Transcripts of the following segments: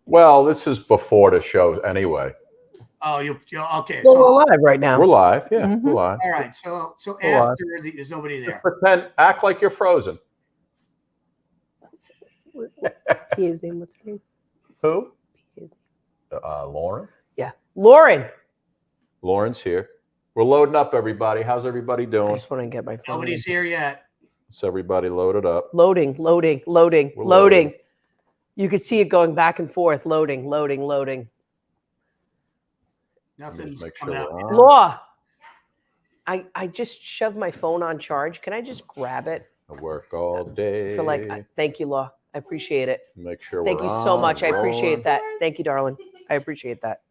Well, this is before the show anyway. Oh, you okay? Well, So we're live right now. We're live. Yeah, we're live. all right. So We're live. after there's nobody there. Pretend, act like you're frozen. His name, what's her name? Who? Lauren. Yeah, Lauren. Lauren's here. We're loading up, everybody. How's everybody I doing? just want to get my phone. Nobody's here yet. So everybody loaded up. Loading. We're loading. You could see it going back and forth. Loading. Nothing's Make coming sure out. we're on. Law. I just shoved my phone on charge. Can I just grab it? I work all day. For like, thank you, Law. I appreciate it. Make sure Thank we're you on, so much. I rolling. appreciate that. Thank you, darling. I appreciate that.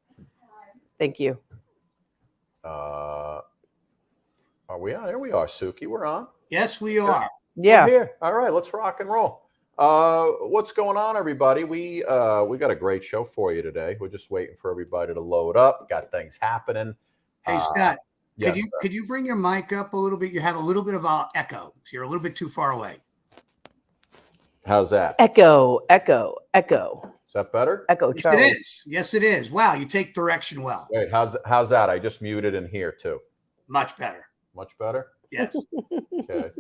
Thank you. Are we on? Here we are, Suki. We're on. Yes, we are. Yeah. We're here. All right, let's rock and roll. What's going on, everybody? We got a great show for you today. We're just waiting for everybody to load up. Got things happening. Hey, Scott, yeah, could you bring your mic up a little bit? You have a little bit of echo. So you're a little bit too far away. How's that? Echo. Is that better? Echo, Yes, Charlie. it is. Yes, it is. Wow, you take direction well. Wait, how's that? I just muted in here too. Much better. Much better? Yes. Okay.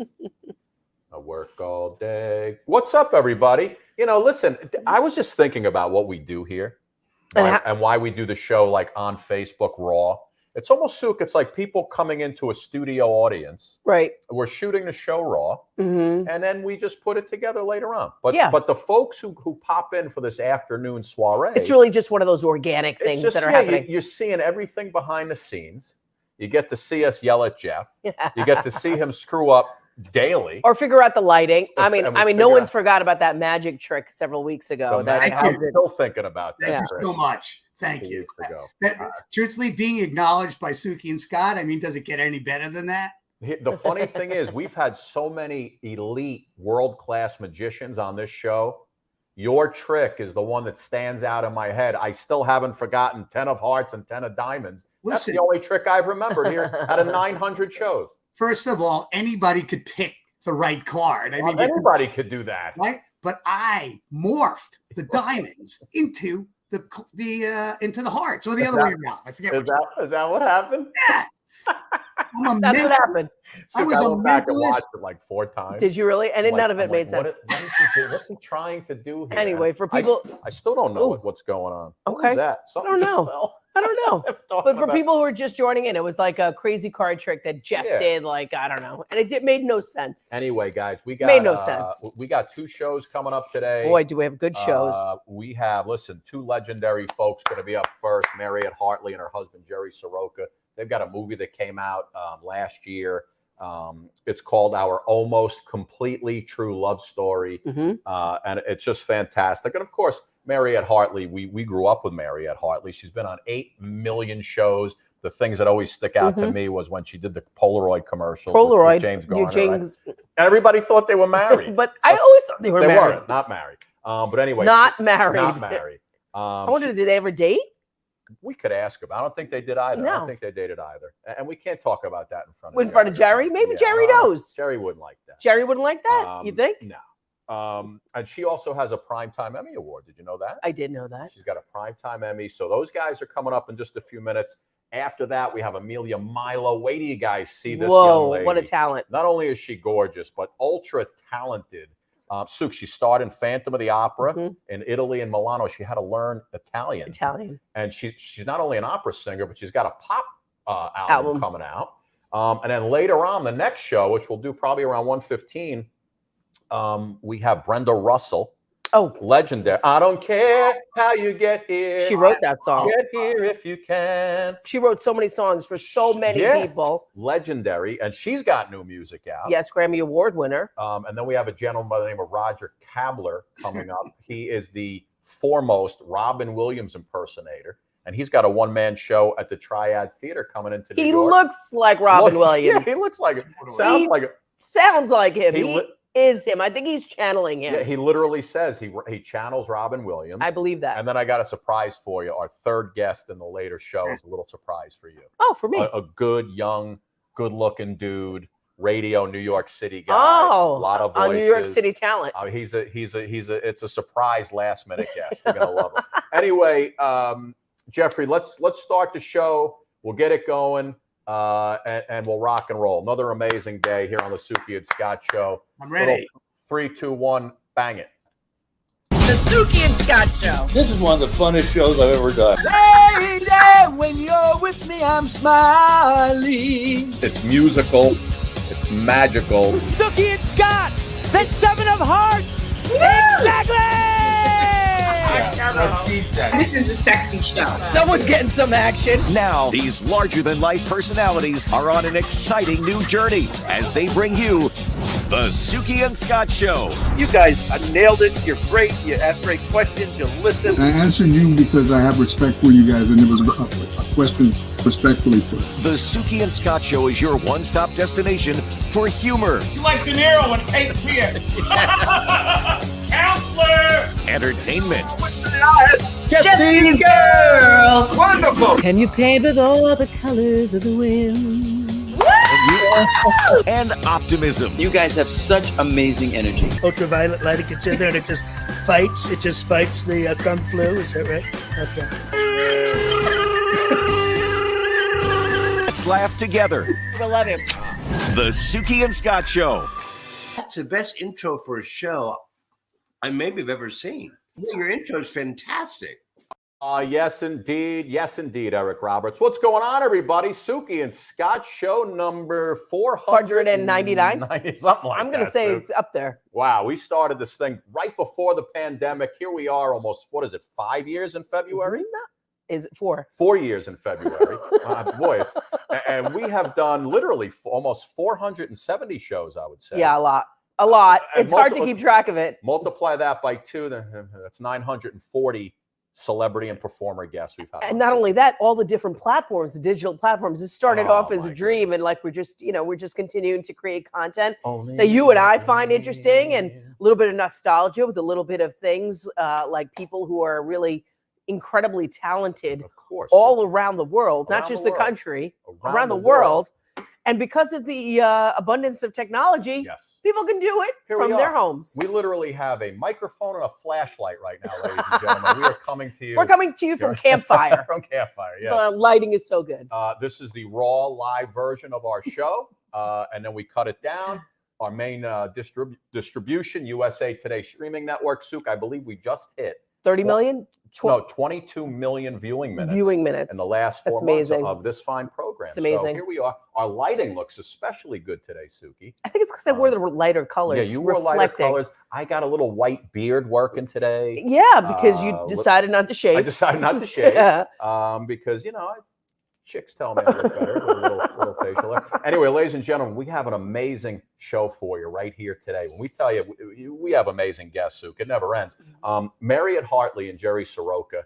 I work all day. What's up, everybody? Listen, I was just thinking about what we do here and why we do the show like on Facebook Raw. It's almost, Sook, it's like people coming into a studio audience. Right. We're shooting the show raw, Mm-hmm. and then we just put it together later on. But Yeah. but the folks who pop in for this afternoon soiree, It's really just one of those organic things that are happening. You're seeing everything behind the scenes. You get to see us yell at Jeff. You get to see him screw up daily. Or figure out the lighting. I mean, no figure one's out- forgot about that magic trick several weeks ago. I'm still thinking about that. Thank you so much. Thank 2 you. weeks ago. Truthfully, being acknowledged by Suki and Scott, I mean, does it get any better than that? The funny thing is, we've had so many elite, world-class magicians on this show. Your trick is the one that stands out in my head. I still haven't forgotten 10 of hearts and 10 of diamonds. That's Listen. the only trick I've remembered here out of 900 shows. First of all, anybody could pick the right card. I mean, anybody could do that. right? But I morphed the diamonds into the hearts, or the other way around. I forget. Is that what happened? Yeah. That's what happened. I was a went back and mentalist. watched it like 4 times. Did you really? And none of it I'm made sense. What is he doing? What's he trying to do here? Anyway, for people, I still don't know Ooh. what's going on. Okay. What was that? I don't know. But for people who are just joining in, it was like a crazy card trick that Jeff did. Like, I don't know. And it made no sense. Anyway, guys, we got Made no sense. We got 2 shows coming up today. Boy, do we have good shows. We have, 2 legendary folks going to be up first. Mariette Hartley and her husband, Jerry Sroka. They've got a movie that came out last year. It's called Our Almost Completely True Love Story. Mm-hmm. And it's just fantastic. And of course, Mariette Hartley, we grew up with Mariette Hartley. She's been on 8 million shows. The things that always stick out to me was when she did the Polaroid commercials with James Garner. Right? And everybody thought they were married. But I always thought they were married. They weren't, not married. But anyway. Not married. Not married. I wonder, did they ever date? We could ask them. I don't think they did either. No. I don't think they dated either. And we can't talk about that In front of Jerry? Maybe Jerry knows. Jerry wouldn't like that. Jerry wouldn't like that? You think? No. And she also has a Primetime Emmy Award. Did you know that? I did know that. She's got a Primetime Emmy. So those guys are coming up in just a few minutes. After that, we have AMELIA Milo. Wait till you guys see this young lady. What a talent. Not only is she gorgeous, but ultra talented. Sook, she starred in Phantom of the Opera in Italy and Milano. She had to learn Italian. And she's not only an opera singer, but she's got a pop album coming out. And then later on, the next show, which we'll do probably around 1:15, we have Brenda Russell. Oh, legendary. I don't care how you get here. She wrote that song. Get here if you can. She wrote so many songs for so many people. Legendary. And she's got new music out. Yes, Grammy Award winner. And then we have a gentleman by the name of Roger Kabler coming up. He is the foremost Robin Williams impersonator. And he's got a one-man show at the Triad Theater coming into New York. He looks like Robin Williams. Yeah, he looks like it. Sounds like it. Sounds like him. He is him. I think he's channeling him. Yeah, he literally says he channels Robin Williams. I believe that. And then I got a surprise for you. Our third guest in the later show is a little surprise for you. Oh, for me. A good, young, good-looking dude. radio, New York City guy. Oh, a lot of voices. New York City talent. It's a surprise last minute guest. You're gonna love him. Anyway, Jeffrey, let's start the show. We'll get it going, and we'll rock and roll. Another amazing day here on the Suki and Scott Show. I'm ready. 3, 2, 1, bang it. The Suki and Scott Show. This is one of the funnest shows I've ever done. Lady, when you're with me, I'm smiling. It's musical. It's magical. Suki and Scott, that's 7 of hearts. Woo! Exactly. This is a sexy show. Someone's getting some action. Now, these larger-than-life personalities are on an exciting new journey as they bring you the Suki and Scott Show. You guys nailed it. You're great. You ask great questions. You listen. I answered you because I have respect for you guys, and it was a question respectfully put. The Suki and Scott Show is your one-stop destination for humor, You like De Niro and Cape Fear. Counselor! entertainment, Jesse's girl. Wonderful. Can you paint with all the colors of the wind? and optimism. You guys have such amazing energy. Ultraviolet light, it gets in there and it just fights. It just fights the kung flu. Is that right? Okay. Let's laugh together. I love him. The Suki and Scott Show. That's the best intro for a show I maybe have ever seen. Your intro is fantastic. Yes, indeed. Yes, indeed, Eric Roberts. What's going on, everybody? Suki and Scott Show number 499? Something like I'm going to that, say Sue. it's up there. Wow, we started this thing right before the pandemic. Here we are almost, 5 years in February? Is it 4? 4 years in February. Boy, and we have done literally almost 470 shows, I would say. Yeah, a lot. A lot. And It's hard to keep track of it. Multiply that by 2, that's 940 celebrity and performer guests we've had. And not only that, all the different platforms, the digital platforms. It started off as a dream, and like we're just continuing to create content that you and I find interesting, and a little bit of nostalgia with a little bit of things like people who are really incredibly talented, of course, all around the world, not Around just the the world. country, around the world. And because of the abundance of technology, Yes. people can do it Here from we their are. homes. We literally have a microphone and a flashlight right now, ladies and gentlemen. We are coming to you. We're coming to you from Campfire. From Campfire, yes. The lighting is so good. This is the raw live version of our show, and then we cut it down. Our main distribution, USA Today streaming network, Suk, I believe we just hit 30 million? 22 million viewing minutes. In the last 4 months of this fine program. It's amazing. So here we are. Our lighting looks especially good today, Suki. I think it's because I wore the lighter colors. Yeah, you wore lighter colors. I got a little white beard working today. Yeah, because you decided not to shave. I decided not to shave. Yeah. Because, chicks tell me I look better with a little facial hair. Anyway, ladies and gentlemen, we have an amazing show for you right here today. When we tell you, we have amazing guests, Suk. It never ends. Mariette Hartley and Jerry Sroka,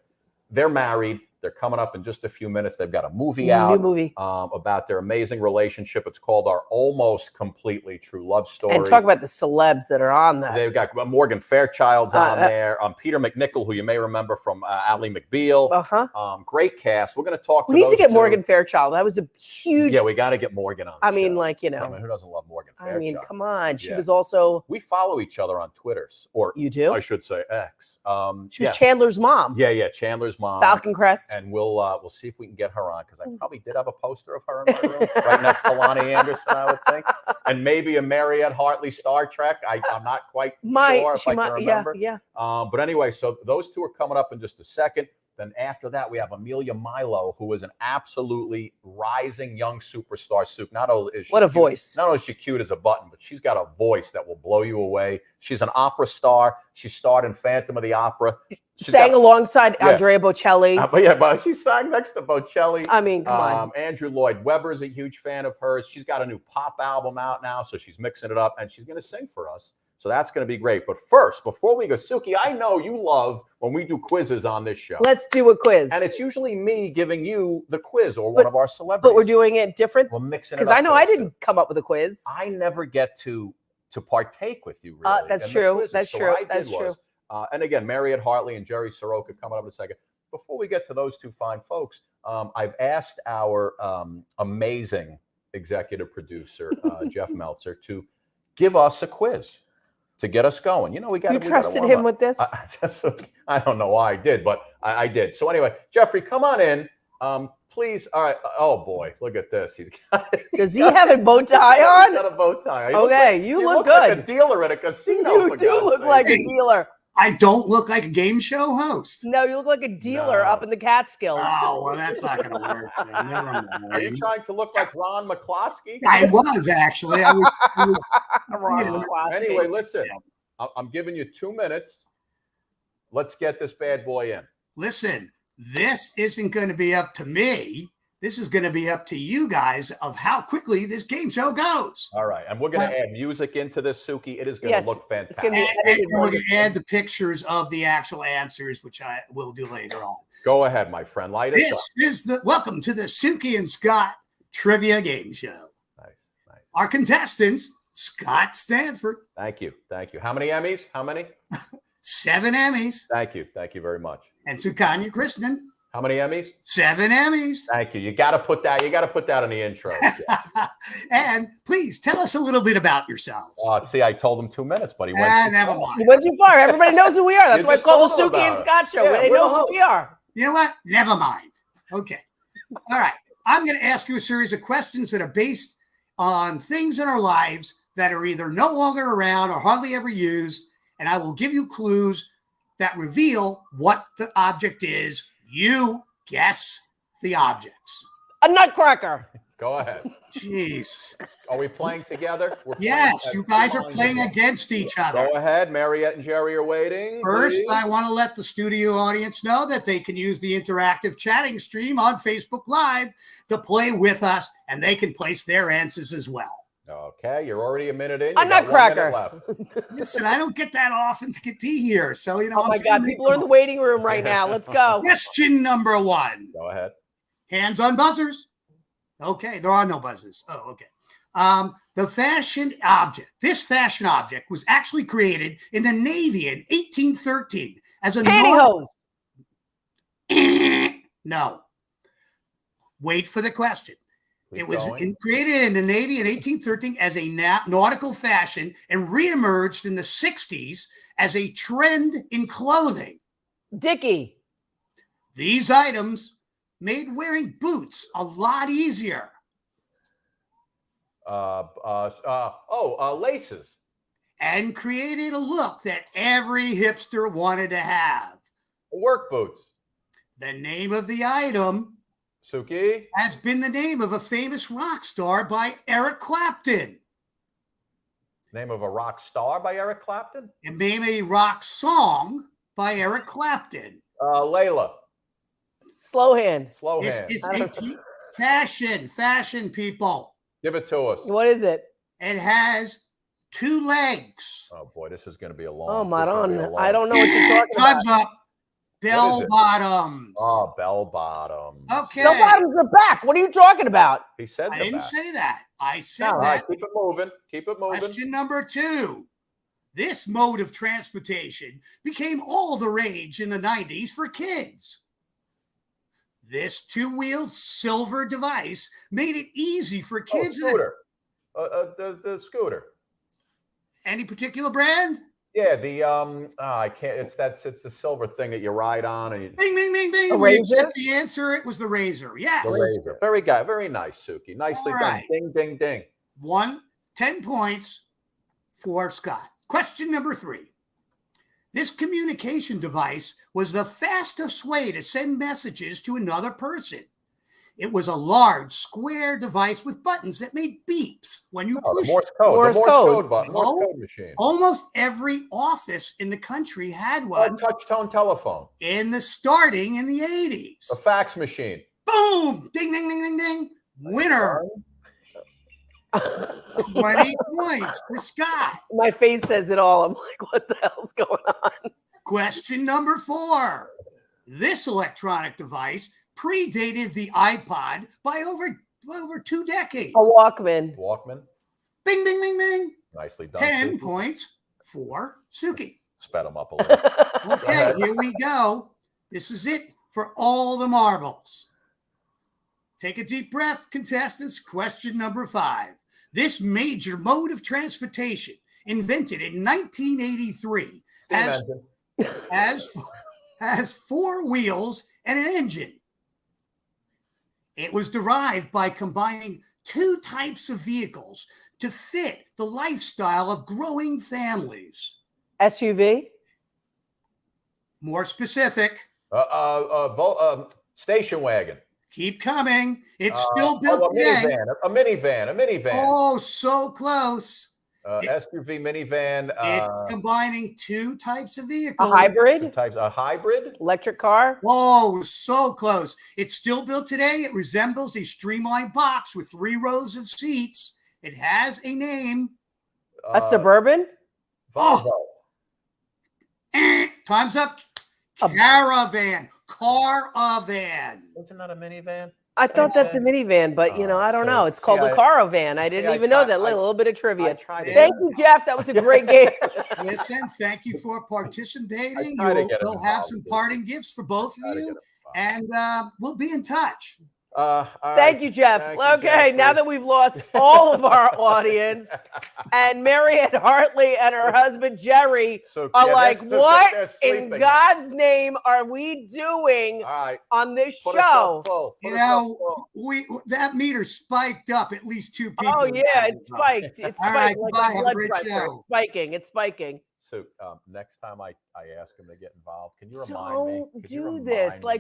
they're married. They're coming up in just a few minutes. They've got a movie out. New movie. About their amazing relationship. It's called Our Almost Completely True Love Story. And talk about the celebs that are on that. They've got Morgan Fairchild's on there. Peter McNichol, who you may remember from Ally McBeal. Great cast. We're going to talk. We need to get Morgan Fairchild. That was a huge. Yeah, we got to get Morgan on. I mean, who doesn't love Morgan Fairchild? I mean, come on. She was also. We follow each other on Twitter, or you do? I should say X. She was Chandler's mom. Yeah, Chandler's mom. Falcon Crest. And we'll see if we can get her on, because I probably did have a poster of her in my room, right next to Lonnie Anderson, I would think, and maybe a Mariette Hartley Star Trek. I'm not quite sure if I can remember. Yeah. But anyway, so those two are coming up in just a second. Then after that, we have AMELIA Milo, who is an absolutely rising young superstar. Not only is she what a cute, voice! Not only is she cute as a button, but she's got a voice that will blow you away. She's an opera star. She starred in Phantom of the Opera. She sang alongside Andrea Bocelli. But she sang next to Bocelli. I mean, come on. Andrew Lloyd Webber is a huge fan of hers. She's got a new pop album out now, so she's mixing it up, and she's going to sing for us. So that's going to be great. But first, before we go, Suki, I know you love when we do quizzes on this show. Let's do a quiz. And it's usually me giving you the quiz or one of our celebrities. But we're doing it different. We're mixing it up. Because I know I didn't come up with a quiz. I never get to partake with you, really. That's true. That's true. That's true. And again, Mariette Hartley and Jerry Sroka coming up in a second. Before we get to those two fine folks, I've asked our amazing executive producer, Jeff Meltzer, to give us a quiz to get us going. You know, we got. You trusted him with this? I don't know why I did, but I did. So anyway, Jeffrey, come on in. Please. All right. Oh boy, look at this. Does he have a bow tie on? He's got a bow tie. Okay, you look good. Like a dealer at a casino. You do look like a dealer. I don't look like a game show host. No, you look like a dealer up in the Catskills. Oh, well, that's not going to work. Yeah, never mind. Are you trying to look like Ron McCloskey? I was actually. I was Anyway, listen. I'm giving you 2 minutes. Let's get this bad boy in. Listen, this isn't going to be up to me. This is going to be up to you guys of how quickly this game show goes. All right. And we're going to add music into this, Suki. It is going to look fantastic. And we're going to add the pictures of the actual answers, which I will do later on. Go ahead, my friend. Light us up. This is welcome to the Suki and Scott Trivia Game Show. Nice. Our contestants, Scott Stanford. Thank you. How many Emmys? How many? 7 Emmys. Thank you very much. And Sukanya Krishnan. How many Emmys? 7 Emmys. Thank you. You got to put that in the intro. And please tell us a little bit about yourselves. See, I told him 2 minutes, but he went. Never mind. You went too far. Everybody knows who we are. That's why it's called the Suki and Scott Show. Yeah, they know who we are. You know what? Never mind. Okay. All right. I'm going to ask you a series of questions that are based on things in our lives that are either no longer around or hardly ever used. And I will give you clues that reveal what the object is. You guess the objects. A nutcracker. Go ahead. Jeez. Are we playing together? Yes, you guys are playing against each other. Go ahead. Mariette and Jerry are waiting. First, please. I want to let the studio audience know that they can use the interactive chatting stream on Facebook Live to play with us, and they can place their answers as well. Okay, you're already a minute in. A nutcracker. Listen, I don't get that often to be here, so Oh my God, people are in the waiting room right now. Let's go. Question number 1. Go ahead. Hands on buzzers. Okay, there are no buzzers. Oh, okay. The fashion object. This fashion object was actually created in the Navy in 1813 as a pantyhose. No. Wait for the question. Keep it was going. created in the Navy in 1813 as a nautical fashion and reemerged in the 60s as a trend in clothing. Dickie. These items made wearing boots a lot easier. Laces. And created a look that every hipster wanted to have. Work boots. The name of the item, Suki, has been the name of a famous rock star by Eric Clapton. Name of a rock star by Eric Clapton? It name a rock song by Eric Clapton. Layla. Slow hand. Slow It's hand. fashion people. Give it to us. What is it? It has 2 legs. Oh boy, this is going to be a long. Oh my God, I don't know what you're talking Time's about. up. Bell bottoms. Oh, bell bottoms. Okay. Bell bottoms are back. What are you talking about? He said I the didn't back. say that. I said All that. right, keep it moving. Keep it moving. Question number 2. This mode of transportation became all the rage in the 90s for kids. This 2-wheeled silver device made it easy for kids. Scooter. The scooter. Any particular brand? Yeah, the I can't. It's the silver thing that you ride on and you. Bing, bing, bing, bing. A We razor? accept the answer. It was the razor. Yes. The razor. Very nice, Suki. Nicely All done. right. Ding, ding, ding. 10 points for Scott. Question number 3. This communication device was the fastest way to send messages to another person. It was a large square device with buttons that made beeps when you Oh, push the Morse it. code. Morse the Morse code. code button. Morse code machine. Almost every office in the country had one Touch tone telephone. starting in the 80s. A fax machine. Boom! Ding, ding, ding, ding, ding. Winner. 20 points for Scott. My face says it all. I'm like, what the hell's going on? Question number 4. This electronic device predated the iPod by over 2 decades. A Walkman. Walkman. Bing, bing, bing, bing. Nicely done. 10 Suki. points for Suki. Sped them up a little. Okay, here we go. This is it for all the marbles. Take a deep breath, contestants. Question number 5. This major mode of transportation, invented in 1983, has 4 wheels and an engine. It was derived by combining 2 types of vehicles to fit the lifestyle of growing families. SUV? More specific. Station wagon. Keep coming. It's still built today. A minivan. Oh, so close. SUV, minivan. It's combining 2 types of vehicles. A hybrid? A hybrid? Electric car? Oh, so close. It's still built today. It resembles a streamlined box with 3 rows of seats. It has a name. A Suburban? Volvo. Time's up. Caravan. Caravan. Isn't that a minivan? I thought that's a minivan, but I don't know. It's called a caravan. I didn't even know that. A little bit of trivia. Thank you, Jeff. That was a great game. Listen, thank you for participating. We'll have some parting gifts for both of you, and we'll be in touch. Thank you, Jeff. Okay, now that we've lost all of our audience, and Mariette Hartley and her husband Jerry are like, what in God's name are we doing on this show? That meter spiked up at least 2 people. Oh yeah, it spiked. It's all right, like bye. Have a blood great pressure. show. It's spiking. So next time I ask him to get involved, can you remind me?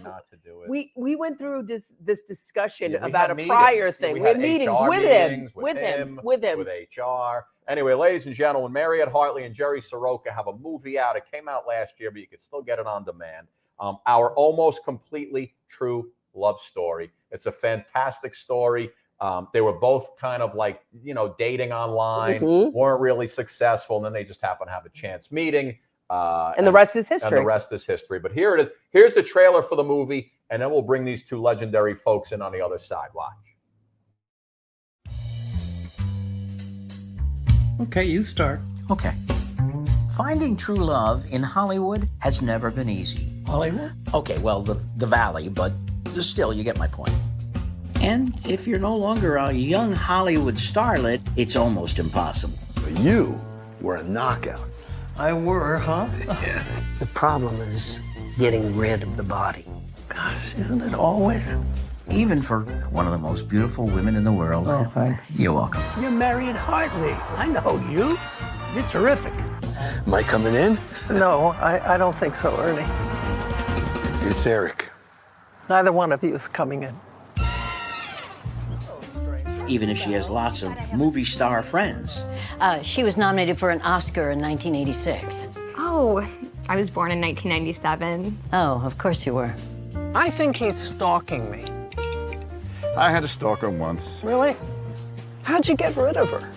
Not to do it. We went through this discussion about a meetings. prior thing. We had meetings with him, with HR. Anyway, ladies and gentlemen, Mariette Hartley and Jerry Sroka have a movie out. It came out last year, but you can still get it on demand. Our Almost Completely True Love Story. It's a fantastic story. They were both kind of like, dating online, weren't really successful, and then they just happened to have a chance meeting. And the rest is history. And the rest is history. But here it is. Here's the trailer for the movie, and then we'll bring these 2 legendary folks in on the other side. Watch. Okay, you start. Okay. Finding true love in Hollywood has never been easy. Hollywood? Okay, well, the Valley, but still, you get my point. And if you're no longer a young Hollywood starlet, it's almost impossible. You were a knockout. I were, huh? Yeah. The problem is getting rid of the body. Gosh, isn't it always? Even for one of the most beautiful women in the world. Oh, thanks. You're welcome. You're Mariette Hartley. I know you. You're terrific. Am I coming in? No, I don't think so, Ernie. It's Eric. Neither one of you is coming in. Even if she has lots of movie star friends. She was nominated for an Oscar in 1986. Oh, I was born in 1997. Oh, of course you were. I think he's stalking me. I had a stalker once. Really? How'd you get rid of her?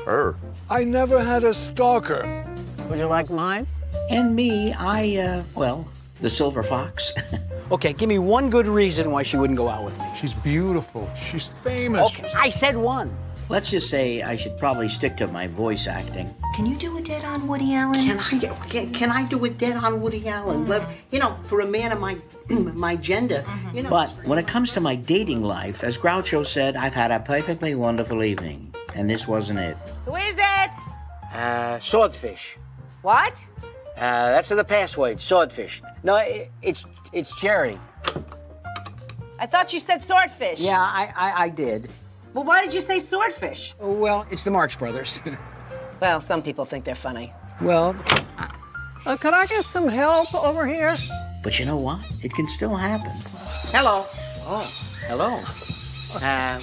Her? I never had a stalker. Would you like mine? And me, the silver fox. Okay, give me one good reason why she wouldn't go out with me. She's beautiful. She's famous. Okay, I said one. Let's just say I should probably stick to my voice acting. Can you do a dead-on Woody Allen? Can I do a dead-on Woody Allen? Well, for a man of my gender, But when it comes to my dating life, as Groucho said, I've had a perfectly wonderful evening, and this wasn't it. Who is it? Swordfish. What? That's the password, swordfish. No, it's Jerry. I thought you said swordfish. Yeah, I did. Well, why did you say swordfish? Well, it's the Marx Brothers. Well, some people think they're funny. Well, could I get some help over here? But you know what? It can still happen. hello. Oh, hello.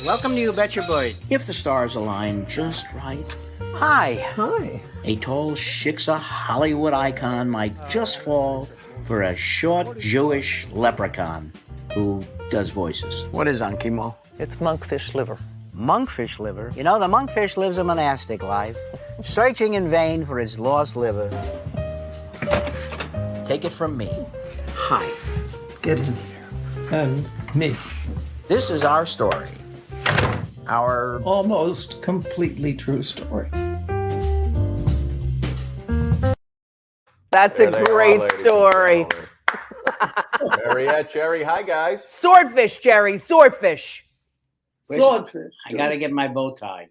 Welcome to You Bet Your Bird. If the stars align just right. Hi. Hi. A tall shiksa Hollywood icon might just fall for a short Jewish leprechaun who does voices. What is on chemo? It's monkfish liver. Monkfish liver? You know, the monkfish lives a monastic life, searching in vain for its lost liver. Take it from me. Hi. Get in here. And me. This is our story. Our almost completely true story. That's a great story. Mariette, Jerry, hi guys. Swordfish, Jerry, swordfish. Swordfish. I got to get my bow tied.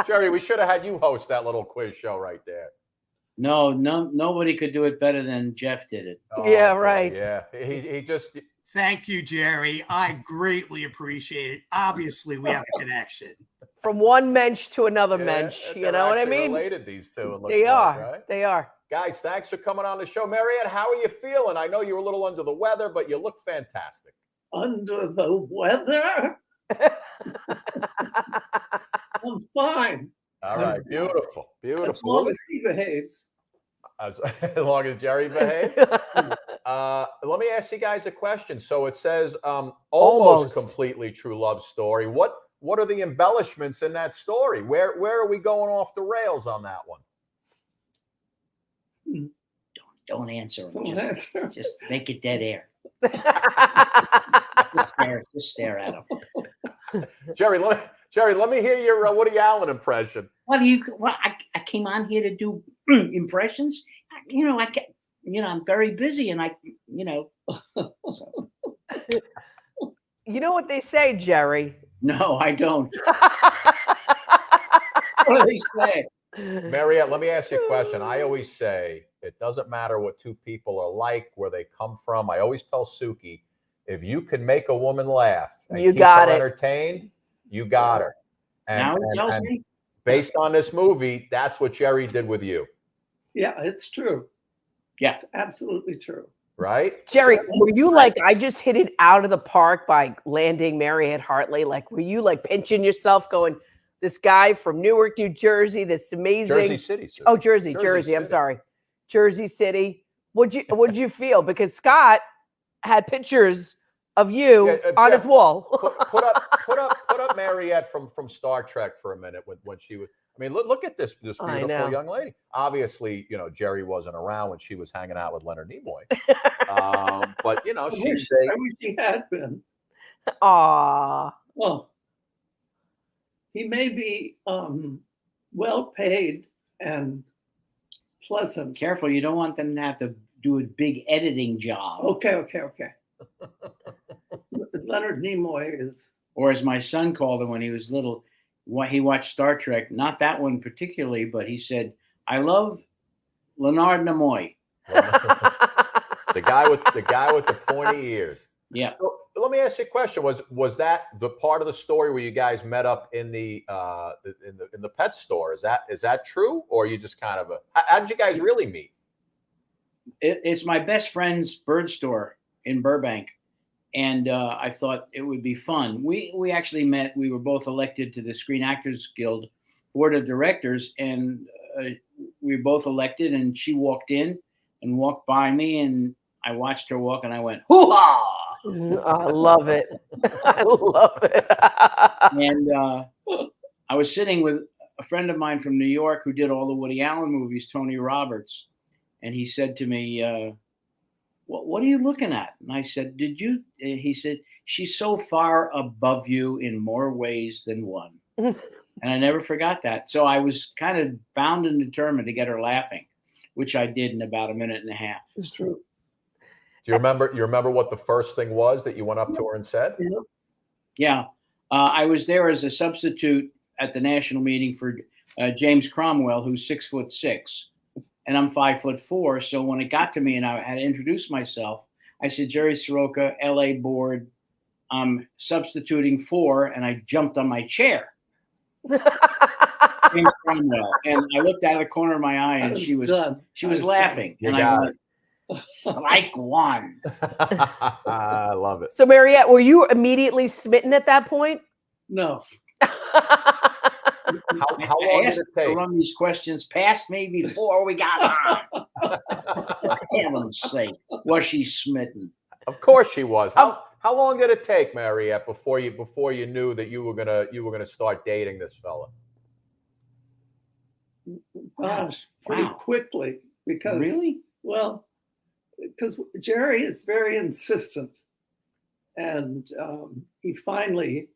Jerry, we should have had you host that little quiz show right there. No, nobody could do it better than Jeff did it. Oh, yeah, right. Yeah, he just. Thank you, Jerry. I greatly appreciate it. Obviously, we have a connection. From one mensch to another mensch. You know what I mean? Related, these two. It looks They are. Right? They are. Guys, thanks for coming on the show. Mariette, how are you feeling? I know you're a little under the weather, but you look fantastic. Under the weather? I'm fine. All right, beautiful. As long as he behaves. As long as Jerry behaves. Let me ask you guys a question. So it says almost completely true love story. What are the embellishments in that story? Where are we going off the rails on that one? Don't answer him. Just make it dead air. just stare at him. Jerry, let me hear your Woody Allen impression. What I came on here to do impressions. I'm very busy, and so. You know what they say, Jerry? No, I don't. What do they say? Mariette, let me ask you a question. I always say it doesn't matter what two people are like, where they come from. I always tell Suki, if you can make a woman laugh and you keep got her it. entertained, you got her. Now he tells me. Based on this movie, that's what Jerry did with you. Yeah, it's true. Yeah, it's absolutely true. Right? Jerry, were you like, I just hit it out of the park by landing Mariette Hartley? Like, were you like pinching yourself going, this guy from Newark, New Jersey, this amazing Jersey City. Sir. Oh, Jersey. I'm sorry. Jersey City. What'd you feel? Because Scott had pictures of you on his wall. put up Mariette from Star Trek for a minute when she was. I mean, look at this beautiful young lady. Obviously, Jerry wasn't around when she was hanging out with Leonard Nimoy. But I wish he had been. Aww. Well, he may be well paid and pleasant. Careful, you don't want them to have to do a big editing job. Okay. Leonard Nimoy is, or as my son called him when he was little, he watched Star Trek, not that one particularly, but he said, "I love Leonard Nimoy." the guy with the pointy ears. Yeah. So, let me ask you a question. Was that the part of the story where you guys met up in the pet store? Is that true, or you just kind of how did you guys really meet? It's my best friend's bird store in Burbank, and I thought it would be fun. We actually met. We were both elected to the Screen Actors Guild board of directors, and we were both elected. And she walked in and walked by me, and I watched her walk, and I went, "Hoo-ha!" I love it. I love it. And I was sitting with a friend of mine from New York who did all the Woody Allen movies, Tony Roberts. And he said to me, what are you looking at? And I said, he said, she's so far above you in more ways than one. And I never forgot that. So I was kind of bound and determined to get her laughing, which I did in about a minute and a half. It's true. Do you remember what the first thing was that you went up to her and said? Yeah. I was there as a substitute at the national meeting for James Cromwell, who's 6'6", and I'm 5'4". So when it got to me and I had to introduce myself, I said, Jerry Sroka, LA board, I'm substituting for, and I jumped on my chair. James Cromwell. And I looked out of the corner of my eye and she was laughing. And I went, strike one. I love it. So Mariette, were you immediately smitten at that point? No. How long did it take? To run these questions past me before we got on. For heaven's sake, was she smitten? Of course she was. How long did it take, Mariette, before you knew that you were gonna start dating this fella? Gosh, pretty quickly, because really, well, because Jerry is very insistent, and he finally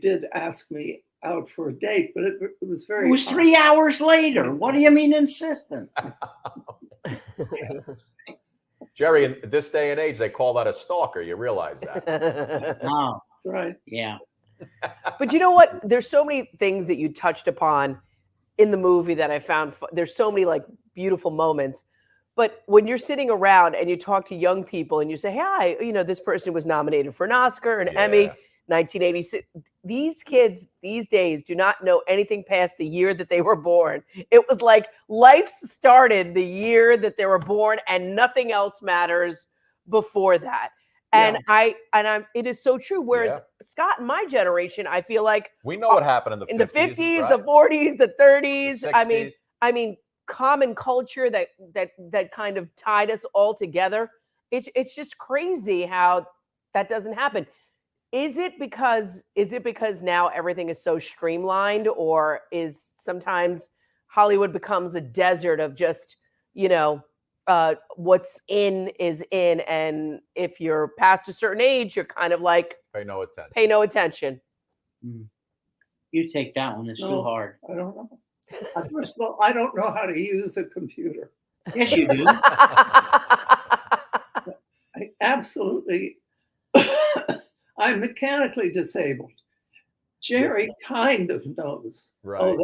did ask me out for a date, but it was very. It was 3 hours later. What do you mean insistent? Jerry, in this day and age, they call that a stalker. You realize that? Oh, That's right. yeah. But you know what? There's so many things that you touched upon in the movie that I found. There's so many like beautiful moments. But when you're sitting around and you talk to young people and you say, "Hi, this person was nominated for an Oscar, an Emmy, 1986." These kids these days do not know anything past the year that they were born. It was like life started the year that they were born, and nothing else matters before that. And it is so true. Whereas Scott and my generation, I feel like we know what happened in the 50s, the 50s, right? the 40s, the 30s. The 60s. I mean, common culture that kind of tied us all together. It's just crazy how that doesn't happen. Is it because now everything is so streamlined, or is sometimes Hollywood becomes a desert of just, what's in is in, and if you're past a certain age, you're kind of like pay no attention. Pay no attention. You take that one. It's too hard. I don't know. First of all, I don't know how to use a computer. Yes, you do. I absolutely. I'm mechanically disabled. Jerry kind of knows. Right.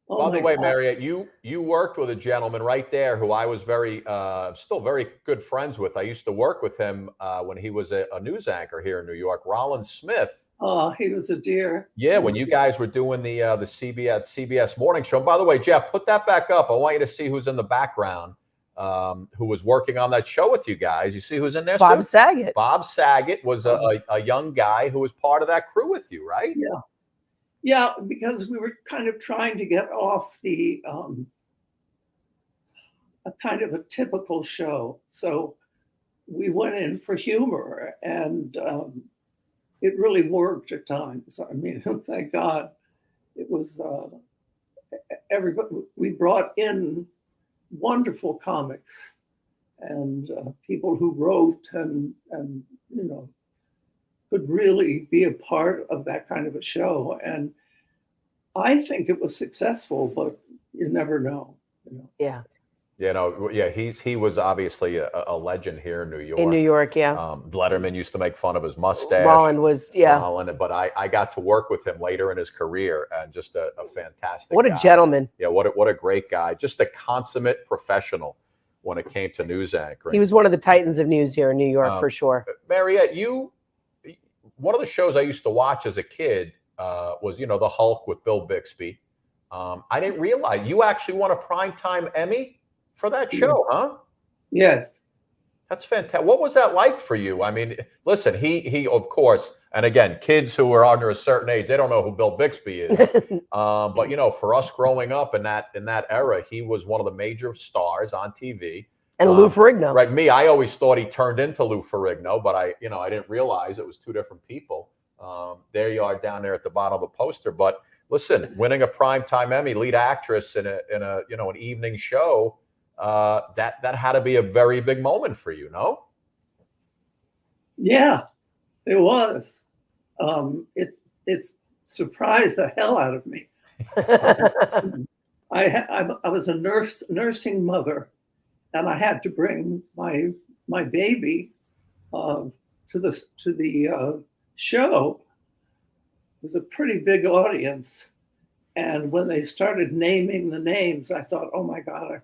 By the way, Mariette, you worked with a gentleman right there who I was still very good friends with. I used to work with him when he was a news anchor here in New York, Rollins Smith. Oh, he was a dear. Yeah, when you guys were doing the CBS morning show. And by the way, Jeff, put that back up. I want you to see who's in the background, who was working on that show with you guys. You see who's in there? Bob Saget. Bob Saget was a young guy who was part of that crew with you, right? Yeah. Yeah, because we were kind of trying to get off the a kind of a typical show. So we went in for humor, and it really worked at times. I mean, thank God, it was everybody. We brought in wonderful comics and people who wrote and could really be a part of that kind of a show. And I think it was successful, but you never know. Yeah. He was obviously a legend here in New York. In New York, yeah. Letterman used to make fun of his mustache. Rollin was, but I got to work with him later in his career, and just a fantastic What a guy. gentleman. Yeah, what a great guy. Just a consummate professional when it came to news anchoring. He was one of the titans of news here in New York, for sure. Mariette, one of the shows I used to watch as a kid was, The Hulk with Bill Bixby. I didn't realize you actually won a Primetime Emmy for that show, huh? Yes. That's fantastic. What was that like for you? I mean, listen, he of course, and again, kids who are under a certain age, they don't know who Bill Bixby is. But for us growing up in that era, he was one of the major stars on TV. And Lou Ferrigno. Right. I always thought he turned into Lou Ferrigno, but I didn't realize it was two different people. There you are down there at the bottom of the poster. But listen, winning a Primetime Emmy, lead actress in an evening show, that had to be a very big moment for you, no? Yeah, it was. It surprised the hell out of me. I was a nursing mother, and I had to bring my baby to the show. It was a pretty big audience, and when they started naming the names, I thought, "Oh my God,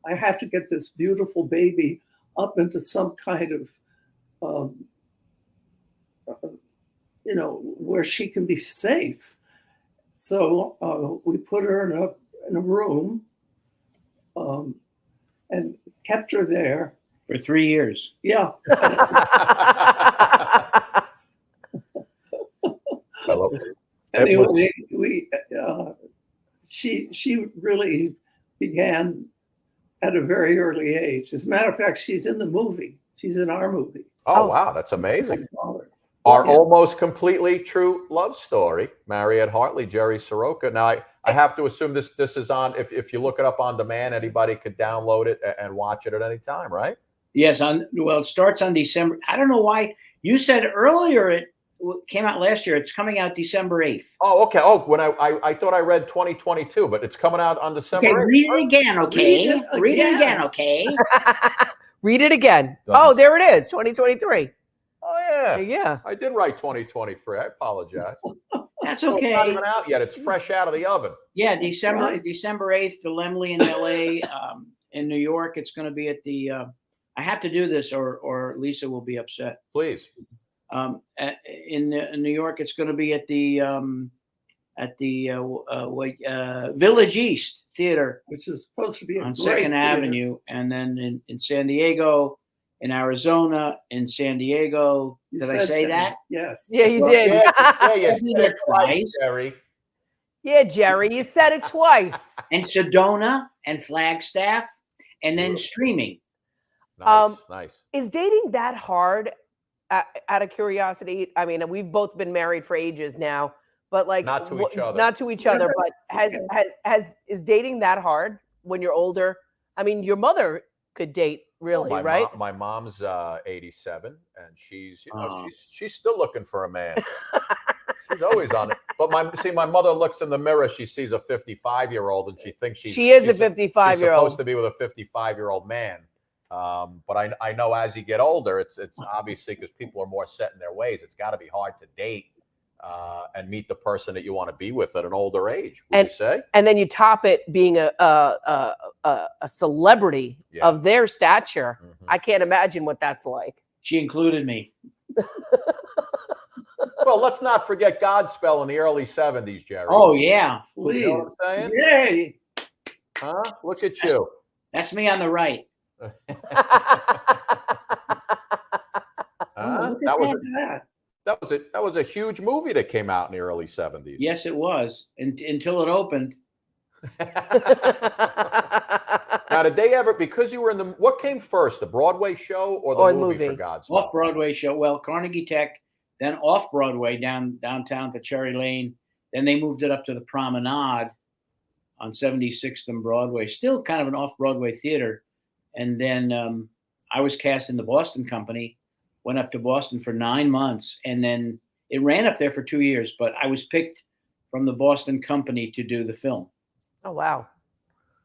I have to get this beautiful baby up into some kind of, where she can be safe." So we put her in a room and kept her there for 3 years. Yeah. Anyway, she really began at a very early age. As a matter of fact, she's in the movie. She's in our movie. Oh, wow. That's amazing. Our almost completely true love story, Mariette Hartley, Jerry Sroka. Now, I have to assume this is on, if you look it up on demand, anybody could download it and watch it at any time, right? Yes. It starts on December. I don't know why. You said earlier came out last year. It's coming out December 8th. Oh, okay. Oh, when I thought I read 2022, but it's coming out on December 8th. Okay, read it again, okay? Read it again, okay? Read it again. Oh, there it is, 2023. Oh, yeah. Yeah. I did write 2023. I apologize. That's So okay. It's not even out yet. It's fresh out of the oven. Yeah, December 8th, the Laemmle in LA. In New York, it's going to be at the. I have to do this, or Lisa will be upset. Please. In New York, it's going to be at the Village East Theater, which is supposed to be on Second Avenue, and then in San Diego, in Arizona, in San Diego. Did I say that? Yes. Yeah, you did. Yeah, you I'll be there twice. Jerry. Yeah, Jerry, you said it twice. And Sedona and Flagstaff, and then streaming. Nice. Is dating that hard? Out of curiosity, I mean, we've both been married for ages now, but like not to each other. Not to each other. But is dating that hard when you're older? I mean, your mother could date, really, right? My mom's 87, and she's she's still looking for a man. She's always on it. But my mother looks in the mirror. She sees a 55-year-old, and she thinks she is a 55-year-old. She's supposed to be with a 55-year-old man. But I know as you get older, it's obviously because people are more set in their ways. It's got to be hard to date and meet the person that you want to be with at an older age. Would you say? And then you top it being a celebrity of their stature. Mm-hmm. I can't imagine what that's like. She included me. Well, let's not forget Godspell in the early 70s, Jerry. Oh yeah, please. You know what I'm saying? Yay! Huh? Look at you. That's me on the right. That was a huge movie that came out in the early 70s. Yes, it was, until it opened. Now, did they ever? Because you were in the. What came first, the Broadway show or the movie? For God's sake? Off-Broadway show. Well, Carnegie Tech, then off-Broadway downtown to Cherry Lane. Then they moved it up to the Promenade on 76th and Broadway. Still kind of an off-Broadway theater. And then I was cast in the Boston Company, went up to Boston for 9 months, and then it ran up there for 2 years. But I was picked from the Boston Company to do the film. Oh, wow.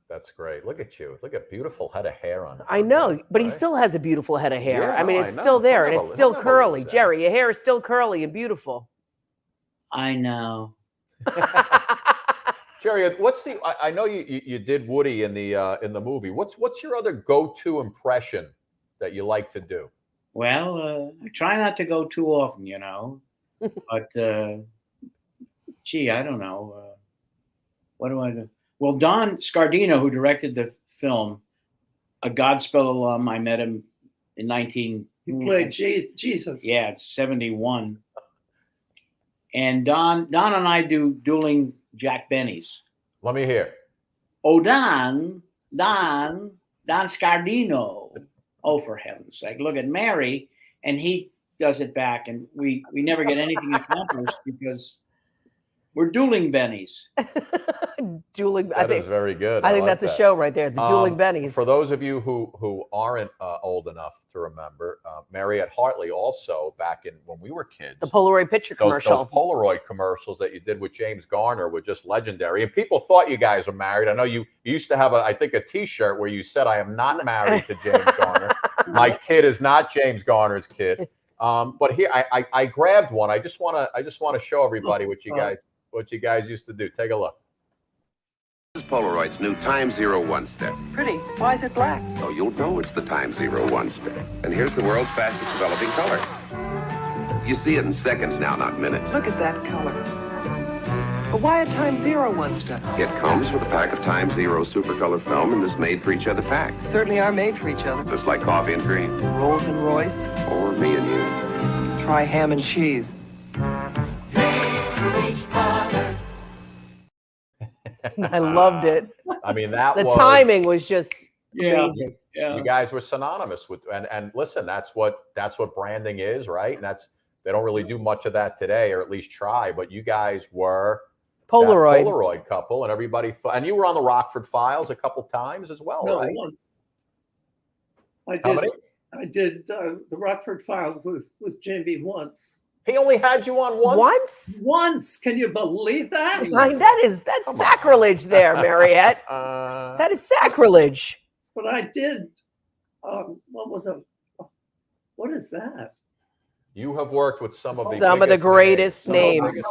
That's great. Look at you. Look at beautiful head of hair on. I know, but he still has a beautiful head of hair. Yeah, I mean, it's still there, and it's still curly. Jerry, your hair is still curly and beautiful. I know. Jerry, what's the? I know you did Woody in the movie. What's your other go-to impression that you like to do? Well, I try not to go too often, you know. But gee, I don't know. What do I do? Well, Don Scardino, who directed the film, a Godspell alum, I met him in He played Jesus. Yeah, 71. And Don and I do dueling Jack Bennies. Let me hear. Oh, Don Scardino. Oh, for heaven's sake. Look at Mary, and he does it back, and we never get anything accomplished because we're dueling Bennies. Dueling. That is very good. I think that's a show right there, the Dueling Bennies. For those of you who aren't old enough to remember, Mariette Hartley also back in when we were kids. The Polaroid picture commercial. Those Polaroid commercials that you did with James Garner were just legendary. And people thought you guys were married. I know you used to have I think a T-shirt where you said, "I am not married to James Garner. My kid is not James Garner's kid." But here I grabbed one. I just want to show everybody what you guys used to do. Take a look. This is Polaroid's new Time Zero One Step. Pretty. Why is it black? So you'll know it's the Time Zero One Step. And here's the world's fastest developing color. You see it in seconds now, not minutes. Look at that color. But why a Time Zero One Step? It comes with a pack of Time Zero Supercolor film in this made-for-each-other pack. Certainly are made for each other. Just like coffee and cream. Rolls and Royce. Or me and you. Try ham and cheese. I loved it. I mean, the timing was just amazing. Yeah. You guys were synonymous with, and listen, that's what branding is, right? And they don't really do much of that today, or at least try. But you guys were Polaroid couple, and everybody, and you were on the Rockford Files a couple times as well, No, right? once. I did. How many? I did the Rockford Files with Jimmy once. He only had you on once? Once. Can you believe that? That's sacrilege there, Mariette. That is sacrilege. But I did. What is that? You have worked with some of the greatest names.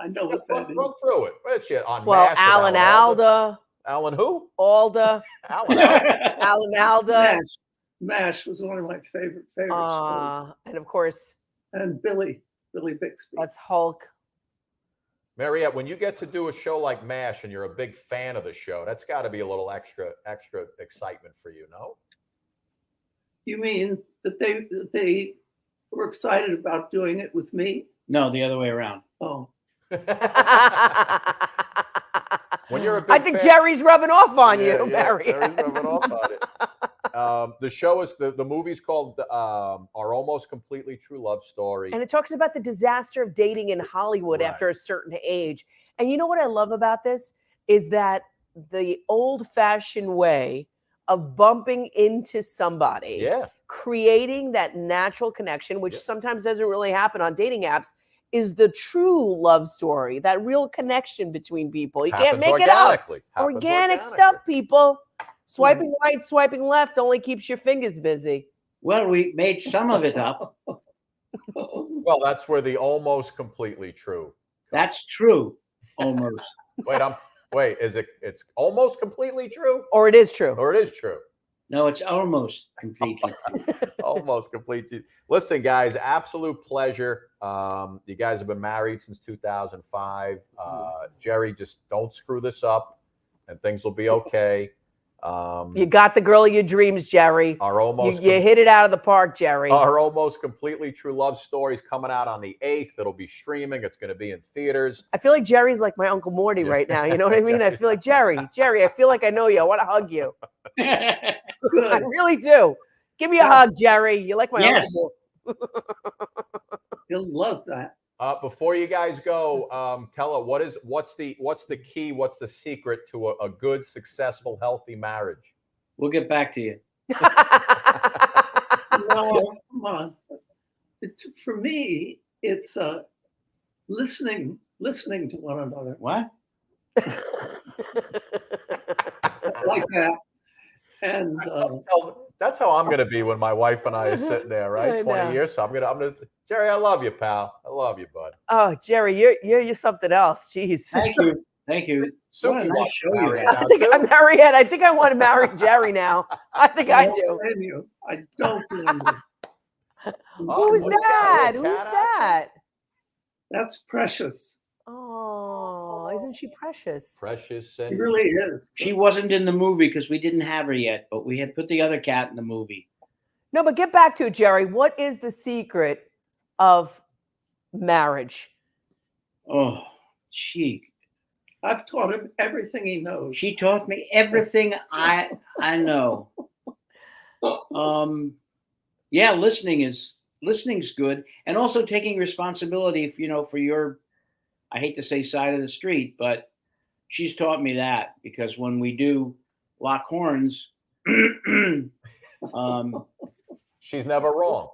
I know what that is. Run through it. What's it on Well, MASH with Alan Alda. Alan who? Alda. Alan Alda. MASH was one of my favorite shows. And of course. And Billy Bixby. That's Hulk. Mariette, when you get to do a show like MASH and you're a big fan of the show, that's got to be a little extra excitement for you, no? You mean that they were excited about doing it with me? No, the other way around. Oh. When you're a big I think fan, Jerry's rubbing off on you, Mariette. Jerry's rubbing off on it. The show is the movie's called Our Almost Completely True Love Story. And it talks about the disaster of dating in Hollywood after a certain age. And you know what I love about this is that the old-fashioned way of bumping into somebody, creating that natural connection, which sometimes doesn't really happen on dating apps, is the true love story, that real connection between people. You can't make it up. Organic stuff, people. Swiping right, swiping left only keeps your fingers busy. Well, we made some of it up. Well, that's where the almost completely true. That's true. Almost. Wait, it's almost completely true? Or it is true. Or it is true. No, it's almost completely true. Almost completely. Listen, guys, absolute pleasure. You guys have been married since 2005. Jerry, just don't screw this up and things will be okay. You got the girl of your dreams, Jerry. You hit it out of the park, Jerry. Our Almost Completely True Love Story is coming out on the 8th. It'll be streaming. It's going to be in theaters. I feel like Jerry's like my Uncle Morty right now. You know what I mean? I feel like Jerry, I feel like I know you. I want to hug you. I really do. Give me a hug, Jerry. You like my Uncle Morty. You'll love that. Before you guys go, tell her what's the key, what's the secret to a good, successful, healthy marriage? We'll get back to you. No, come on. For me, it's listening to one another. What? Like that. And that's how I'm going to be when my wife and I are sitting there, right? 20 years. So I'm gonna. Jerry, I love you, pal. I love you, bud. Oh, Jerry, you're something else. Jeez. Thank you. Thank you. Suki Nice show you I think I'm Mariette. I think I want to marry Jerry now. I think I do. I don't blame you. Who's that? Who's that? That's Precious. Oh, isn't she precious? Precious. She really is. She wasn't in the movie because we didn't have her yet, but we had put the other cat in the movie. No, but get back to it, Jerry. What is the secret of marriage? Oh, I've taught him everything he knows. She taught me everything I know. Yeah, listening's good, and also taking responsibility, for your, I hate to say side of the street, but she's taught me that, because when we do lock horns, she's never wrong.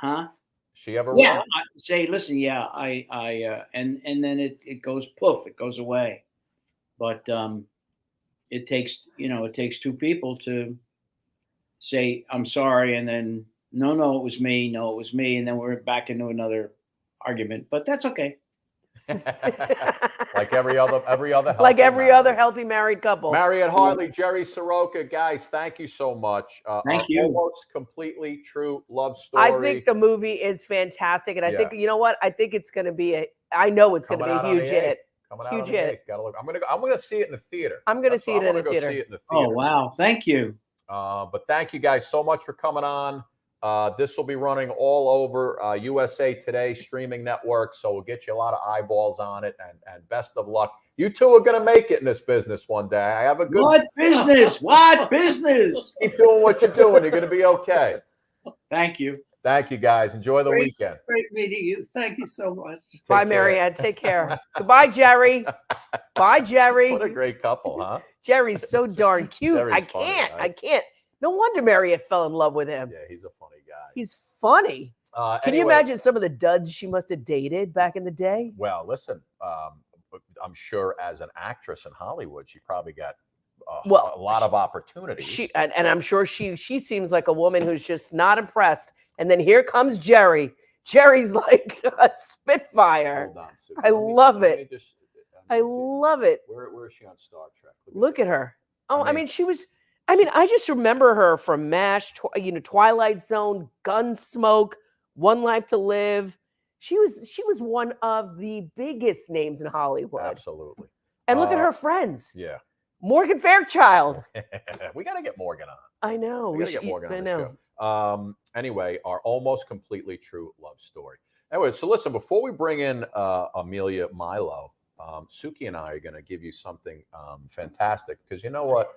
Huh? She ever wrong? I say, listen, and then it goes poof, it goes away. But it takes two people to say, I'm sorry, and then no, it was me, and then we're back into another argument. But that's okay. Like every other healthy married couple. Mariette Hartley, Jerry Sroka, guys, thank you so much. Thank you. Almost Completely True Love Story. I think the movie is fantastic, and I think what? I think it's going to be I know it's going to be a huge hit. Huge hit. I'm gonna see it in the theater. I'm gonna see it in the theater. Oh wow! Thank you. But thank you guys so much for coming on. This will be running all over USA Today streaming network, so we'll get you a lot of eyeballs on it, and best of luck. You two are going to make it in this business one day. I have a good... What business? What business? Keep doing what you're doing. You're going to be okay. Thank you. Thank you, guys. Enjoy the weekend. Great meeting you. Thank you so much. Bye, Mariette. Take care. Goodbye, Jerry. Bye, Jerry. What a great couple, huh? Jerry's so darn cute. Jerry's I funny, can't. right? I can't. No wonder Mariette fell in love with him. Yeah, he's a funny guy. He's funny. Can you imagine some of the duds she must have dated back in the day? Well, listen, I'm sure as an actress in Hollywood, she probably got a lot of opportunities. And I'm sure she seems like a woman who's just not impressed. And then here comes Jerry. Jerry's like a spitfire. Hold on, Sue. I love it. I love it. Where is she on Star Trek? Look at her. Oh, I mean, she was. I mean, I just remember her from MASH, Twilight Zone, Gunsmoke, One Life to Live. She was one of the biggest names in Hollywood. Absolutely. And look at her friends. Yeah. Morgan Fairchild. We got to get Morgan on. I know. We got to get Morgan on the show. Anyway, our almost completely true love story. Anyway, so listen, before we bring in Amelia Milo, Suki and I are going to give you something fantastic, because you know what,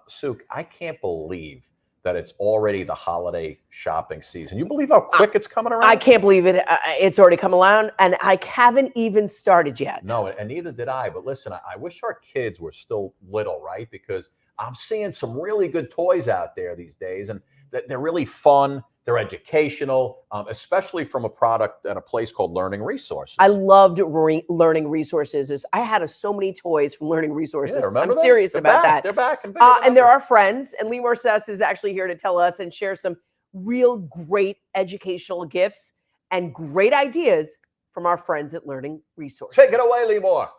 Suk, I can't believe that it's already the holiday shopping season. You believe how quick it's coming around? I can't believe it. It's already come around, and I haven't even started yet. No, and neither did I. But listen, I wish our kids were still little, right? Because I'm seeing some really good toys out there these days, and they're really fun. They're educational, especially from a product and a place called Learning Resources. I loved Learning Resources. I had so many toys from Learning Resources. Yeah, I'm serious about that. They're back. And they're our friends. And Lee Morses is actually here to tell us and share some real great educational gifts and great ideas from our friends at Learning Resources. Take it away, Lee Moore.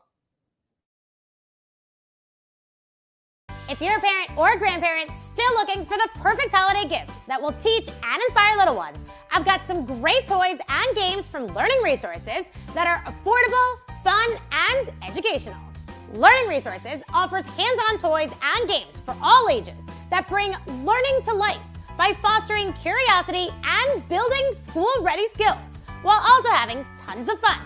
If you're a parent or a grandparent still looking for the perfect holiday gift that will teach and inspire little ones, I've got some great toys and games from Learning Resources that are affordable, fun, and educational. Learning Resources offers hands-on toys and games for all ages that bring learning to life by fostering curiosity and building school-ready skills, while also having tons of fun.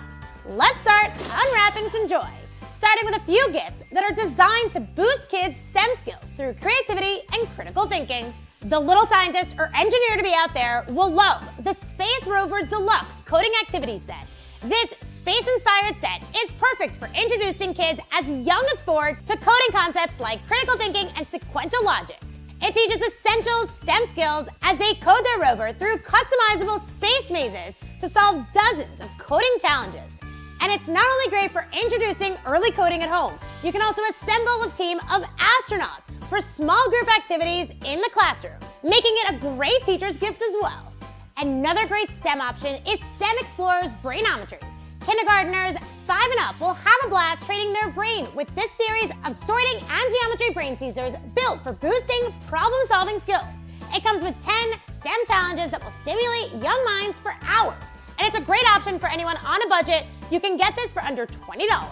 Let's start unwrapping some joy, starting with a few gifts that are designed to boost kids' STEM skills through creativity and critical thinking. The little scientist or engineer to be out there will love the Space Rover Deluxe Coding Activity Set. This space-inspired set is perfect for introducing kids as young as 4 to coding concepts like critical thinking and sequential logic. It teaches essential STEM skills as they code their rover through customizable space mazes to solve dozens of coding challenges. And it's not only great for introducing early coding at home, you can also assemble a team of astronauts for small group activities in the classroom, making it a great teacher's gift as well. Another great STEM option is STEM Explorers Brainometry. Kindergartners 5 and up will have a blast training their brain with this series of sorting and geometry brain teasers built for boosting problem-solving skills. It comes with 10 STEM challenges that will stimulate young minds for hours. And it's a great option for anyone on a budget. You can get this for under $20.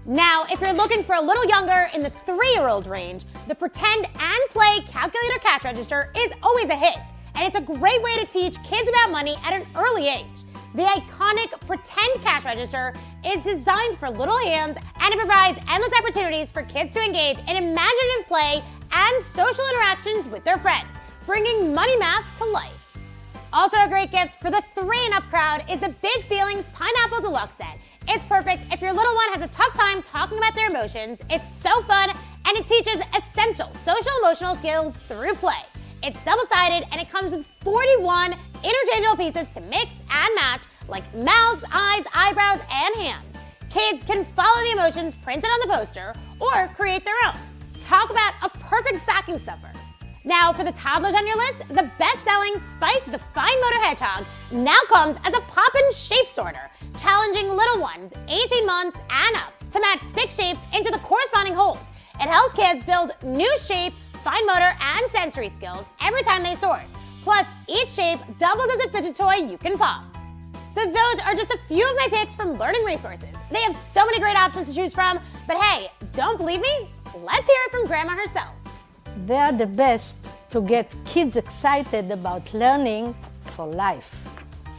Now, if you're looking for a little younger in the 3-year-old range, the Pretend and Play Calculator Cash Register is always a hit. And it's a great way to teach kids about money at an early age. The iconic Pretend Cash Register is designed for little hands, and it provides endless opportunities for kids to engage in imaginative play and social interactions with their friends, bringing money math to life. Also a great gift for the 3 and up crowd is the Big Feelings Pineapple Deluxe Set. It's perfect if your little one has a tough time talking about their emotions. It's so fun, and it teaches essential social emotional skills through play. It's double-sided, and it comes with 41 interchangeable pieces to mix and match, like mouths, eyes, eyebrows, and hands. Kids can follow the emotions printed on the poster or create their own. Talk about a perfect stocking stuffer. Now, for the toddlers on your list, the best-selling Spike the Fine Motor Hedgehog now comes as a pop-in shape sorter, challenging little ones 18 months and up to match 6 shapes into the corresponding holes. It helps kids build new shape, fine motor, and sensory skills every time they sort. Plus, each shape doubles as a fidget toy you can pop. So those are just a few of my picks from Learning Resources. They have so many great options to choose from, but hey, don't believe me? Let's hear it from Grandma herself. They are the best to get kids excited about learning for life.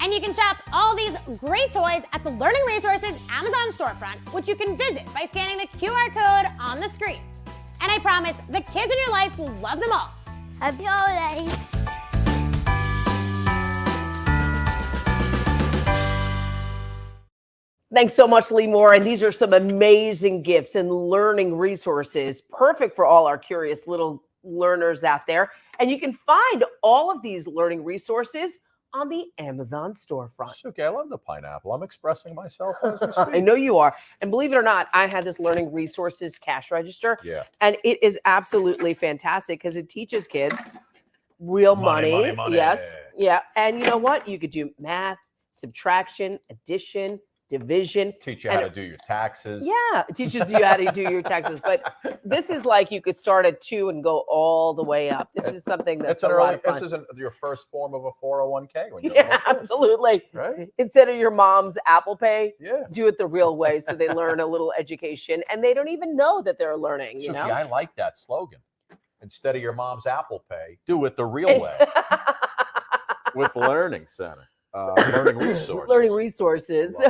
And you can shop all these great toys at the Learning Resources Amazon storefront, which you can visit by scanning the QR code on the screen. And I promise the kids in your life will love them all. Happy holidays! Thanks so much, Lee Moore. And these are some amazing gifts and learning resources, perfect for all our curious little learners out there. And you can find all of these learning resources on the Amazon storefront. Suki, I love the pineapple. I'm expressing myself as we speak. I know you are. And believe it or not, I had this learning resources cash register. Yeah. And it is absolutely fantastic because it teaches kids real money. Yes. Yeah. And you know what? You could do math, subtraction, addition, division. Teach you how to do your taxes. Yeah, it teaches you how to do your taxes. But this is like you could start at 2 and go all the way up. This is something that's a lot of fun. This isn't your first form of a 401k. When you're absolutely. Right? Instead of your mom's Apple Pay, yeah, do it the real way so they learn a little education and they don't even know that they're learning. You Suki, know? I like that slogan. Instead of your mom's Apple Pay, do it the real way. With Learning Center. Learning resources. Learning resources.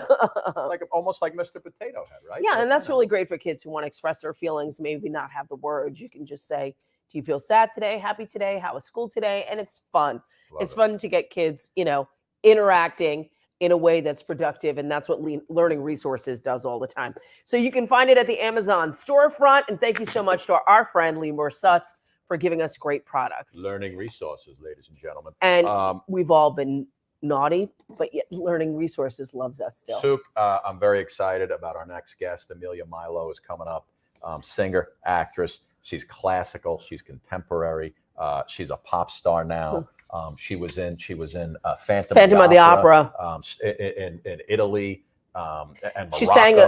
Like almost like Mr. Potato Head, right? Yeah, and that's really great for kids who want to express their feelings, maybe not have the words. You can just say, do you feel sad today, happy today, how was school today? And it's fun. It's fun to get kids, you know, interacting in a way that's productive. And that's what Learning Resources does all the time. So you can find it at the Amazon storefront. And thank you so much to our friend Lemur Suss for giving us great products. Learning Resources, ladies and gentlemen. And we've all been naughty, but yet Learning Resources loves us still. Suk, I'm very excited about our next guest. Amelia Milo is coming up. Singer, actress. She's classical. She's contemporary. She's a pop star now. She was in Phantom of the Opera in Italy. And she sang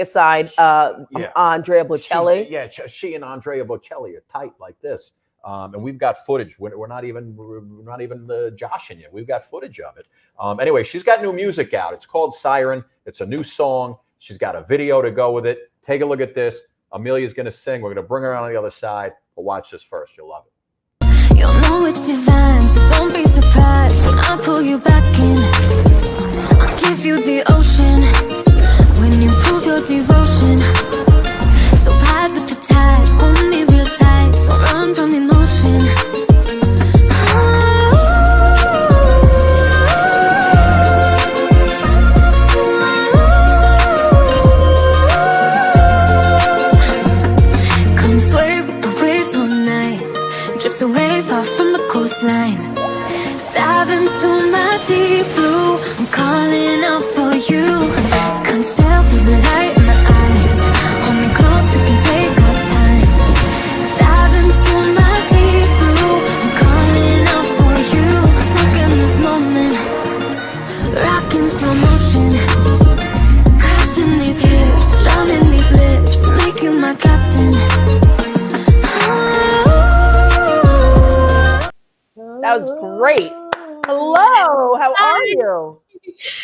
aside Andrea Bocelli. She and Andrea Bocelli are tight like this. And we've got footage. We're not even joshing you. We've got footage of it. Anyway, she's got new music out. It's called Siren. It's a new song. She's got a video to go with it. Take a look at this. Amelia's going to sing. We're going to bring her on the other side. But watch this first. You'll love it. You'll know it's divine, so don't be surprised when I pull you back in. I'll give you the ocean when you prove your devotion. So ride with the tide, hold me real tight, so run from emotion. Come sway with the waves all night, drift away far from the coastline. Dive into my deep blue, I'm calling out for you. Come sail through the light in my eyes, hold me close, we can take our time. Dive into my deep blue, I'm calling out for you. Stuck in this moment, rocking slow motion, crashing these hips, drowning these lips, make you my captain. That was great. Hello, how are you?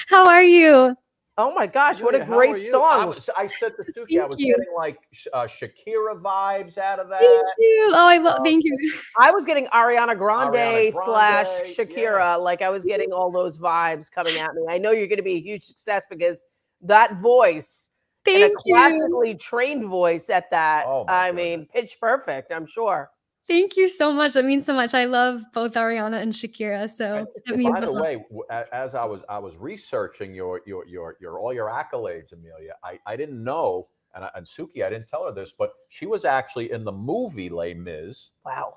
How are you? Oh my gosh, what a great song. I said to Suki, I was getting like Shakira vibes out of that. Thank you. Oh, I love, thank you. I was getting Ariana Grande slash Shakira. Like I was getting all those vibes coming at me. I know you're going to be a huge success because that voice, and a classically trained voice at that, I mean, pitch perfect, I'm sure. Thank you so much. That means so much. I love both Ariana and Shakira, so it means by the a lot. way, as I was researching your all your accolades, Amelia, I didn't know, and Suki, I didn't tell her this, but she was actually in the movie Les Mis. Wow.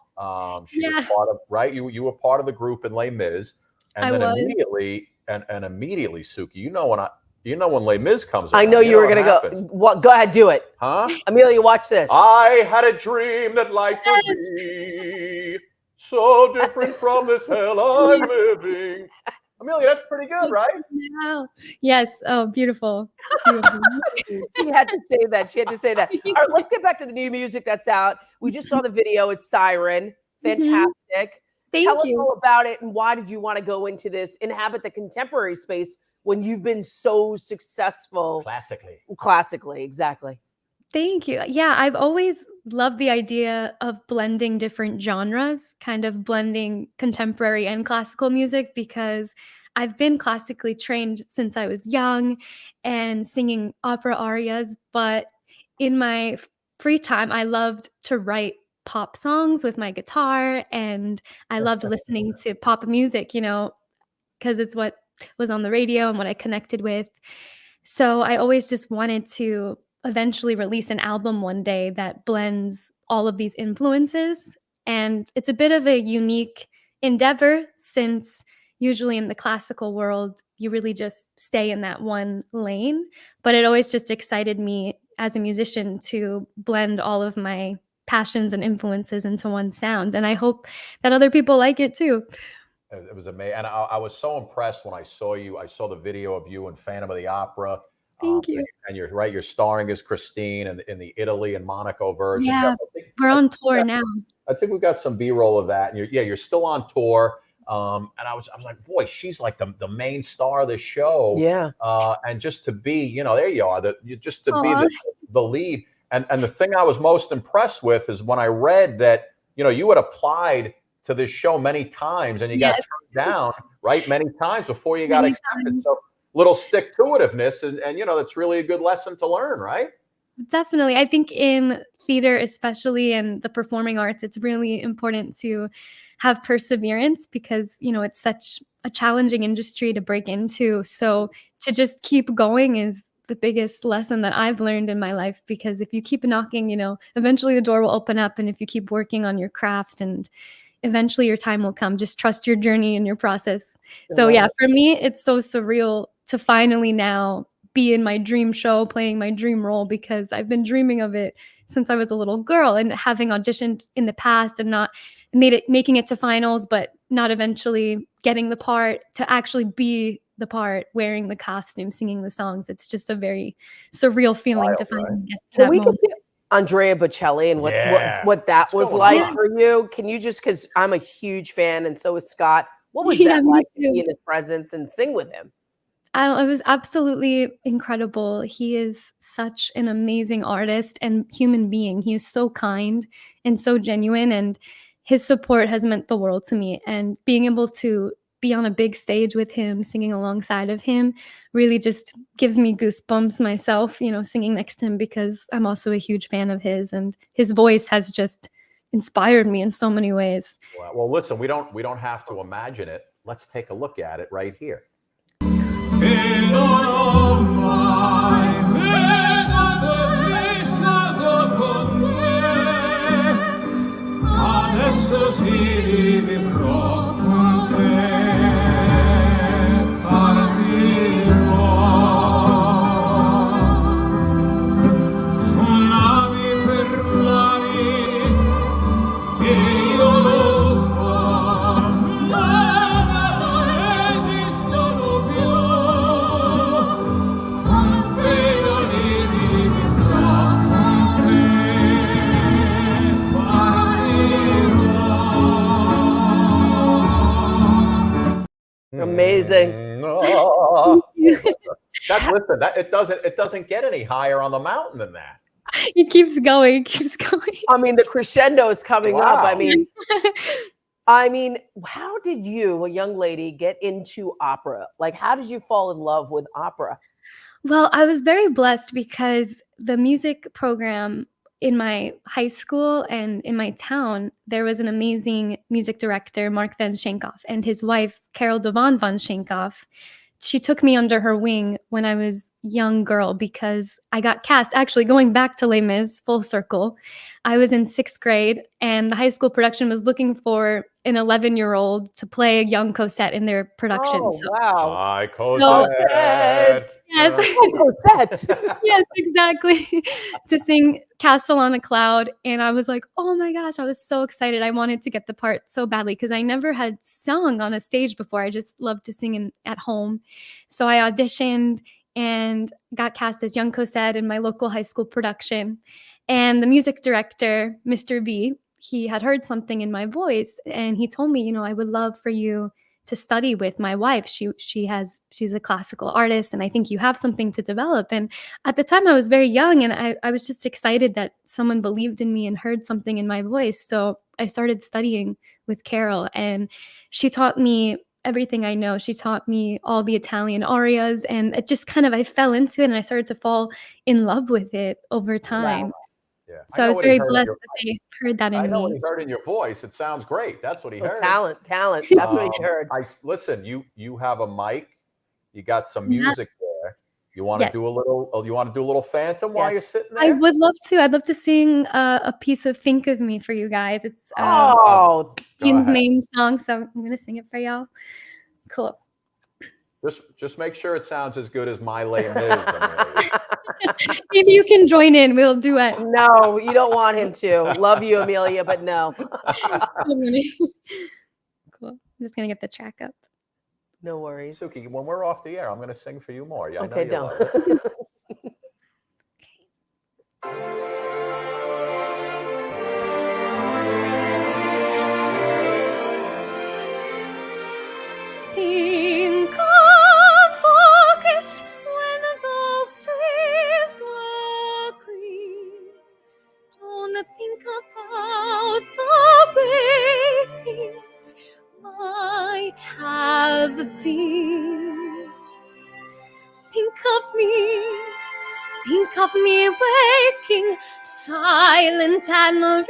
She was part of you were part of the group in Les Mis, and then immediately, Suki, you know when Les Mis comes out. I know you were going to go. What? Go ahead, do it. Huh? Amelia, watch this. I had a dream that life would be so different from this hell I'm living. Amelia, that's pretty good, right? Yeah. Yes. Oh, beautiful. She had to say that. She had to say that. All right, let's get back to the new music that's out. We just saw the video. It's Siren. Fantastic. Tell us all about it and why did you want to go into this, inhabit the contemporary space when you've been so successful? Classically, exactly. Thank you. Yeah, I've always loved the idea of blending different genres, kind of blending contemporary and classical music, because I've been classically trained since I was young and singing opera arias. But in my free time, I loved to write pop songs with my guitar, and I loved listening to pop music, you know, because it's what was on the radio and what I connected with. So I always just wanted to eventually release an album one day that blends all of these influences. And it's a bit of a unique endeavor since, usually in the classical world, you really just stay in that one lane. But it always just excited me as a musician to blend all of my passions and influences into one sound. And I hope that other people like it too. It was amazing. And I was so impressed when I saw you. I saw the video of you in Phantom of the Opera. Thank you. And you're right. You're starring as Christine in the Italy and Monaco version. Yeah, we're on tour now. I think we've got some B-roll of that. And you're still on tour. And I was like, boy, she's like the main star of the show. Yeah. And just to be, there you are. Just to be the lead. And the thing I was most impressed with is when I read that, you had applied to this show many times and you got turned down, right? Many times before you got accepted. So little stick-to-itiveness, and that's really a good lesson to learn, right? Definitely. I think in theater, especially in the performing arts, it's really important to have perseverance because, it's such a challenging industry to break into. So to just keep going is the biggest lesson that I've learned in my life, because if you keep knocking, eventually the door will open up. And if you keep working on your craft, and eventually your time will come, just trust your journey and your process. So yeah, for me, it's so surreal to finally now be in my dream show, playing my dream role, because I've been dreaming of it since I was a little girl, and having auditioned in the past and not making it to finals, but not eventually getting the part, to actually be the part, wearing the costume, singing the songs. It's just a very surreal feeling to finally get to that moment. Andrea Bocelli and what that was like for you. Can you just, because I'm a huge fan and so is Scott, what was that like to be in his presence and sing with him? It was absolutely incredible. He is such an amazing artist and human being. He is so kind and so genuine, and his support has meant the world to me. And being able to be on a big stage with him, singing alongside of him, really just gives me goosebumps myself, singing next to him, because I'm also a huge fan of his, and his voice has just inspired me in so many ways. Well, listen, we don't have to imagine it. Let's take a look at it right here. Adesso si vivrò con te, partirò su navi per mari che io lo so, ma non esistono più, con te io li vivrò con te, partirò. Amazing. It doesn't get any higher on the mountain than that. It keeps going. I mean, the crescendo is coming up. I mean, how did you, a young lady, get into opera? Like, how did you fall in love with opera? Well, I was very blessed because the music program in my high school and in my town, there was an amazing music director, Mark Van Schenkoff, and his wife, Carol Devon Van Schenkoff. She took me under her wing when I was a young girl because I got cast. Actually, going back to Les Mis, full circle, I was in 6th grade, and the high school production was looking for an 11-year-old to play a young Cosette in their production. Oh, wow. Hi, Cosette. Yes. Cosette. Yes, exactly. To sing Castle on a Cloud. And I was like, oh my gosh, I was so excited. I wanted to get the part so badly because I never had sung on a stage before. I just loved to sing at home. So I auditioned and got cast as young Cosette in my local high school production. And the music director, Mr. B, he had heard something in my voice, and he told me, I would love for you to study with my wife. She's a classical artist, and I think you have something to develop. And at the time I was very young, and I was just excited that someone believed in me and heard something in my voice. So I started studying with Carol, and she taught me everything I know. She taught me all the Italian arias, and it just I fell into it, and I started to fall in love with it over time. Wow. Yeah. So I was very blessed that they heard that in me. I know what he heard in your voice. It sounds great. That's what he heard. Talent. That's what he heard. Listen, you have a mic. You got some music there. You want to do a little? You want to do a little Phantom while you're sitting there? I would love to. I'd love to sing a piece of "Think of Me" for you guys. It's Ian's main song, so I'm gonna sing it for y'all. Cool. Just make sure it sounds as good as My Les Mis. Maybe you can join in. We'll do it. No, you don't want him to. Love you, Amelia, but no. Cool. I'm just gonna get the track up. No worries. Suki, when we're off the air, I'm going to sing for you more. Yeah, Okay, I know you don't. love it. Think of August when the trees were green. Don't think about the way things might have been. Think of me waking, silent and resigned.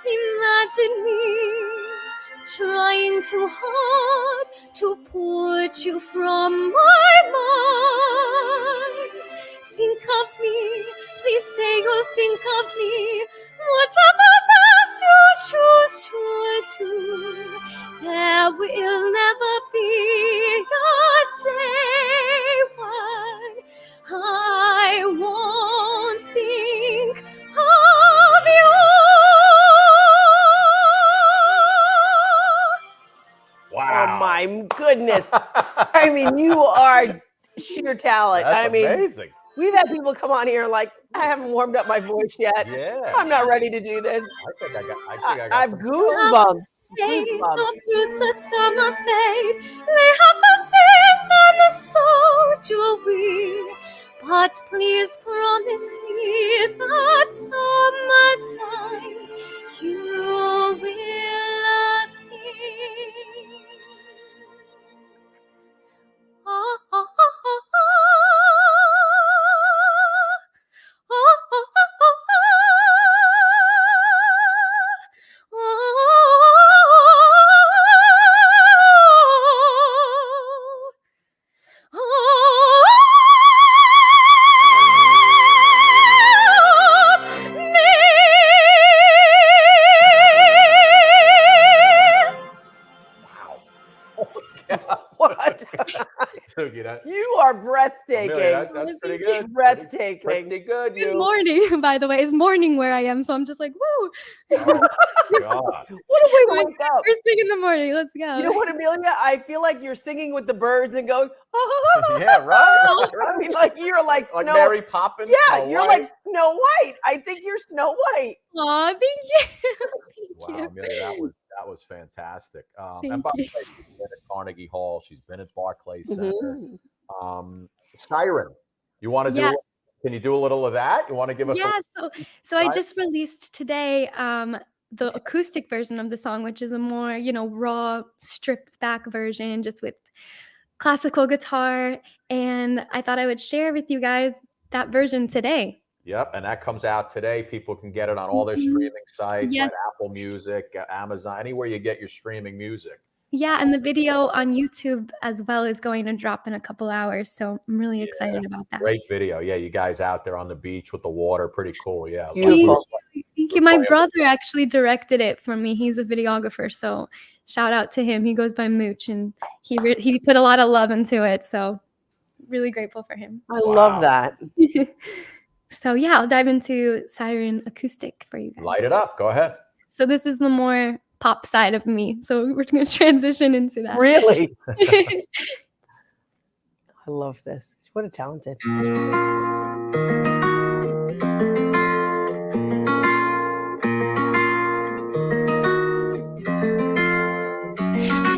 Imagine me trying too hard to put you from my mind. Think of me, please say you'll think of me. Whatever else you choose to do, there will never be a day when I won't think of you. Wow. Oh my goodness. I mean, you are sheer talent. That's I mean, amazing. We've had people come on here like, I haven't warmed up my voice yet. Yeah. I'm not ready to do this. I think I got I've some- goosebumps. The fruits of summer fade, they have the season so dewy. But please promise me that sometimes you will not think. Oh, oh, oh, oh, oh. Oh, oh, oh, oh, What? Suki, You are breathtaking. Amelia, that's pretty good. Breathtaking. Pretty good, Good you. morning, by the way. It's morning where I am, so I'm just like, woo. God. What a way to wake up. First thing in the morning. Let's go. You know what, Amelia? I feel like you're singing with the birds and going, Yeah, right. I mean, like you're like Like Snow. Mary Poppins. Yeah, Snow you're White. like Snow White. I think you're Snow White. Aw, thank you. Wow, Amelia, that was fantastic. Thank And by the you. way, she's been at Carnegie Hall. She's been at Barclays Center. Mhm. Siren, you want to do? Yeah. Can you do a little of that? You want to give us? Yeah, a, so I Right. just released today the acoustic version of the song, which is a more, raw, stripped back version, just with classical guitar. And I thought I would share with you guys that version today. Yep, and that comes out today. People can get it on all their Mhm. streaming sites, Yes. like Apple Music, Amazon, anywhere you get your streaming music. Yeah, and the video on YouTube as well is going to drop in a couple hours. So I'm really excited about that. Great video. Yeah, you guys out there on the beach with the water, pretty cool. Yeah, Beautiful. Thank you. My brother actually directed it for me. He's a videographer, so shout out to him. He goes by Mooch, and he put a lot of love into it. So really grateful for him. I love that. So yeah, I'll dive into Siren acoustic for you guys. Light it up. Go ahead. So this is the more pop side of me. So we're going to transition into that. Really? I love this. What a talented.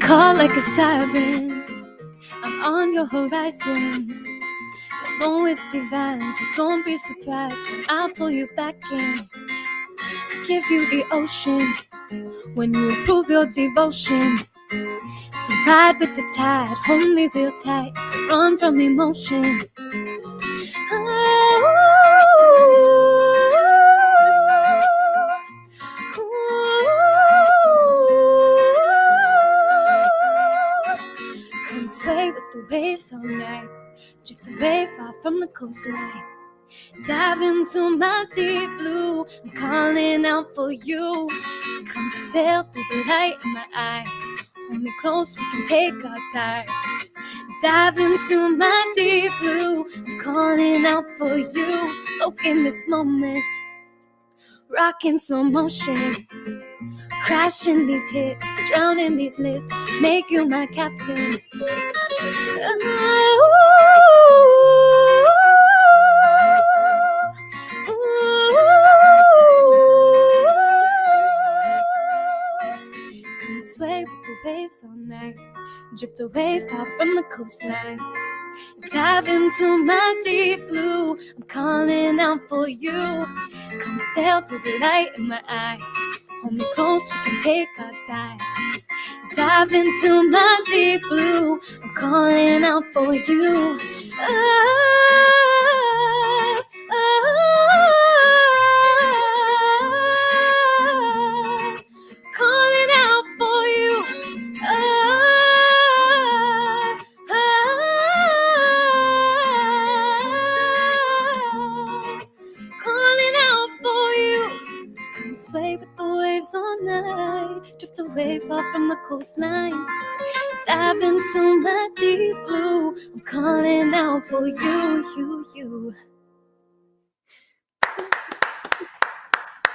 Call like a siren. I'm on your horizon. You know it's divine, so don't be surprised when I pull you back in. Give you the ocean when you prove your devotion. So ride with the tide, hold me real tight, don't run from emotion. Come sway with the waves all night, drift away far from the coastline. Dive into my deep blue, I'm calling out for you. Come sail through the light in my eyes, Hold me close, we can take our time. Dive into my deep blue. I'm calling out for you. Soak in this moment. Rocking slow motion. Crashing these hips. Drowning these lips. Make you my captain. Come sway with the waves all night. Drift away far from the coastline. Dive into my deep blue. I'm calling out for you. Come sail through the light in my eyes. Hold me close, we can take our dive. Dive into my deep blue. I'm calling out for you. Calling out for you. Calling out for you. Come sway with the waves all night. Drift away far from the coastline. Dive into my deep blue. I'm calling out for you.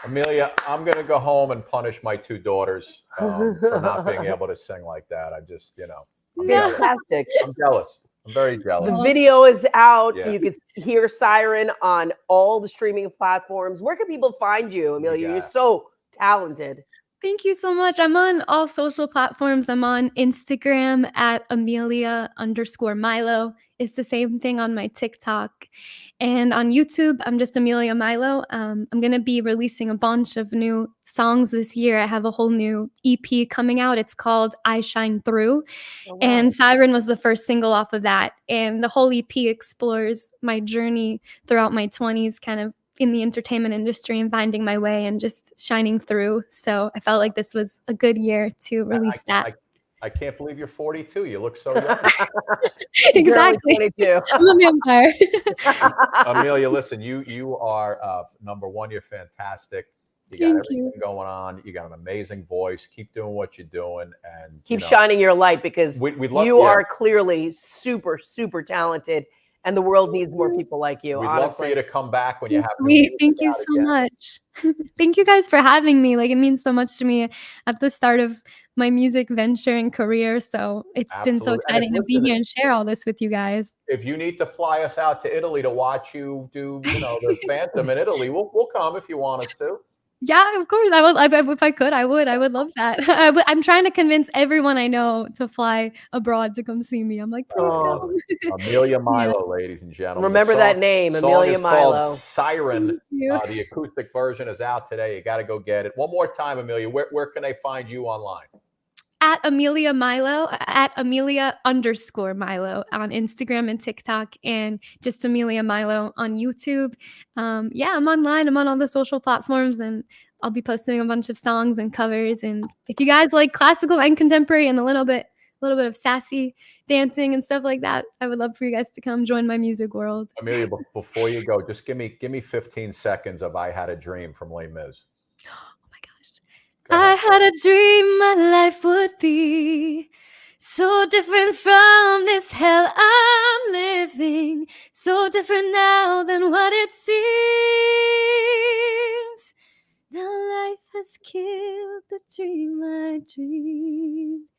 Amelia, I'm going to go home and punish my two daughters for not being able to sing like that. I just, I'm Fantastic. I'm jealous. I'm very jealous. The video is out. Yeah. You can hear Siren on all the streaming platforms. Where can people find you, Amelia? You're so talented. Thank you so much. I'm on all social platforms. I'm on Instagram at Amelia_Milo. It's the same thing on my TikTok. And on YouTube, I'm just Amelia Milo. I'm going to be releasing a bunch of new songs this year. I have a whole new EP coming out. It's called I Shine Through. Oh, wow. And Siren was the first single off of that. And the whole EP explores my journey throughout my 20s, kind of in the entertainment industry and finding my way and just shining through. So I felt like this was a good year to release that. I can't believe you're 42. You look so young. Exactly. 22. I'm a vampire. Amelia, listen, you are number one. You're fantastic. You got everything going on. You got an amazing voice. Keep doing what you're doing, and keep shining your light, because you are clearly super, super talented. And the world needs more people like you. We'd honestly. love for you to come back when you have. Sweet. Thank you so much. Thank you guys for having me. Like, it means so much to me at the start of my music venture and career. So it's been so exciting to be here and share all this with you guys. If you need to fly us out to Italy to watch you do, the Phantom in Italy, we'll come if you want us to. Yeah, of course. I would. If I could, I would. I would love that. I'm trying to convince everyone I know to fly abroad to come see me. I'm like, please come. Amelia Milo, ladies and gentlemen. Remember that name, Amelia Milo. Called Siren. The acoustic version is out today. You got to go get it. One more time, Amelia. Where can they find you online? At Amelia Milo, at Amelia_Milo on Instagram and TikTok, and just Amelia Milo on YouTube. I'm online. I'm on all the social platforms, and I'll be posting a bunch of songs and covers. And if you guys like classical and contemporary and a little bit of sassy dancing and stuff like that, I would love for you guys to come join my music world. Amelia, before you go, just give me 15 seconds of "I Had a Dream" from Les Mis. I had a dream my life would be so different from this hell I'm living, so different now than what it seems. Now life has killed the dream I dreamed.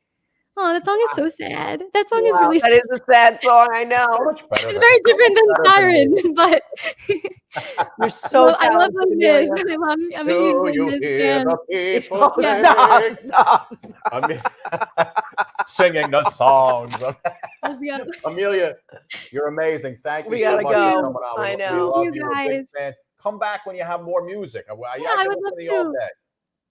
Oh, that song is so sad. That song is really sad. That is a sad song, I know. It's very different than Siren, but you're so I love talented. this. I'm a huge fan. Stop. I mean, singing the songs. Amelia, you're amazing. Thank you so much for coming on. I know. We love you. We're a big fan. Come back when you have more music. I would love to.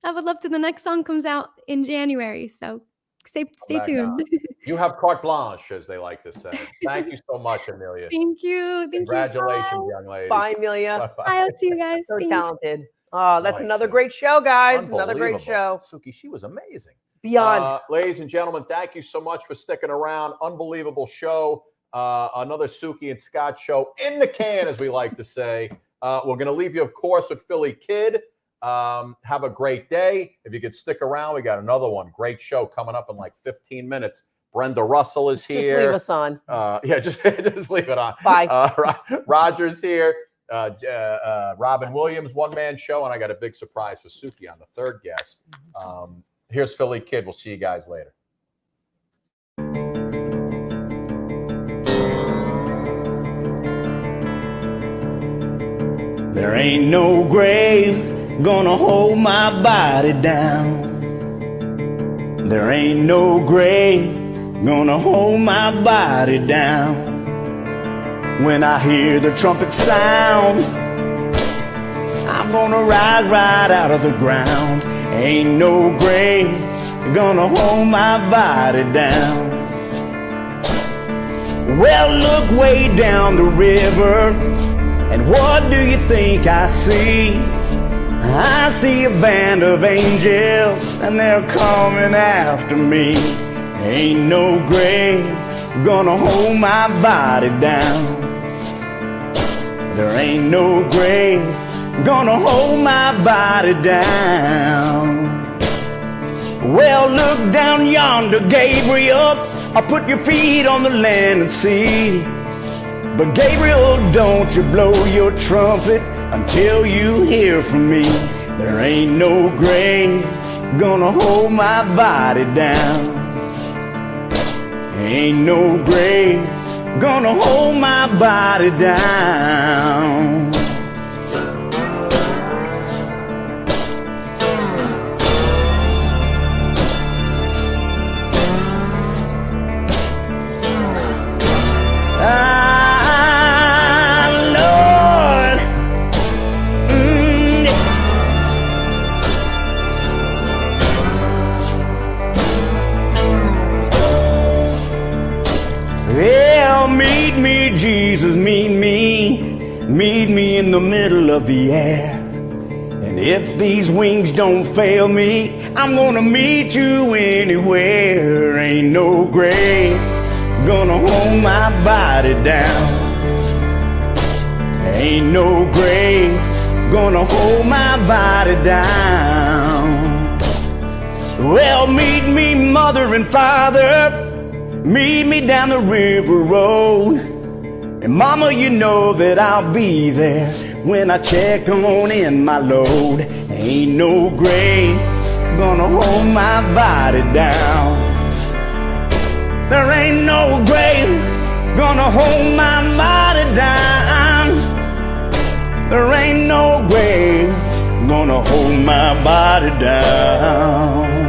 I would love to. The next song comes out in January, so stay tuned. You have carte blanche, as they like to say. Thank you so much, Amelia. Thank you. Congratulations, young lady. Bye, Amelia. Bye. I'll see you guys. So talented. Oh, that's another great show, guys. Another great show. Suki, she was amazing. Beyond. Ladies and gentlemen, thank you so much for sticking around. Unbelievable show. Another Suki and Scott show in the can, as we like to say. We're going to leave you, of course, with Philly Kid. Have a great day. If you could stick around, we got another one. Great show coming up in like 15 minutes. Brenda Russell is here. Just leave us on. Yeah, just leave it on. Bye. Roger's here. Robin Williams, one-man show. And I got a big surprise for Suki on the third guest. Here's Philly Kid. We'll see you guys later. There ain't no grave gonna hold my body down. There ain't no grave gonna hold my body down. When I hear the trumpet sound, I'm gonna rise right out of the ground. Ain't no grave gonna hold my body down. Well, look way down the river, and what do you think I see? I see a band of angels, and they're coming after me. Ain't no grave gonna hold my body down. There ain't no grave gonna hold my body down. Well, look down yonder, Gabriel. I'll put your feet on the land and sea. But Gabriel, don't you blow your trumpet until you hear from me. There ain't no grave gonna hold my body down. Ain't no grave gonna hold my body down. Lord, well, meet me, Jesus, meet me in the middle of the air. And if these wings don't fail me, I'm gonna meet you anywhere. Ain't no grave gonna hold my body down. Ain't no grave gonna hold my body down. Well, meet me, mother and father, meet me down the river road. And mama, you know that I'll be there when I check on in my load. Ain't no grave gonna hold my body down. There ain't no grave gonna hold my body down. There ain't no grave gonna hold my body down.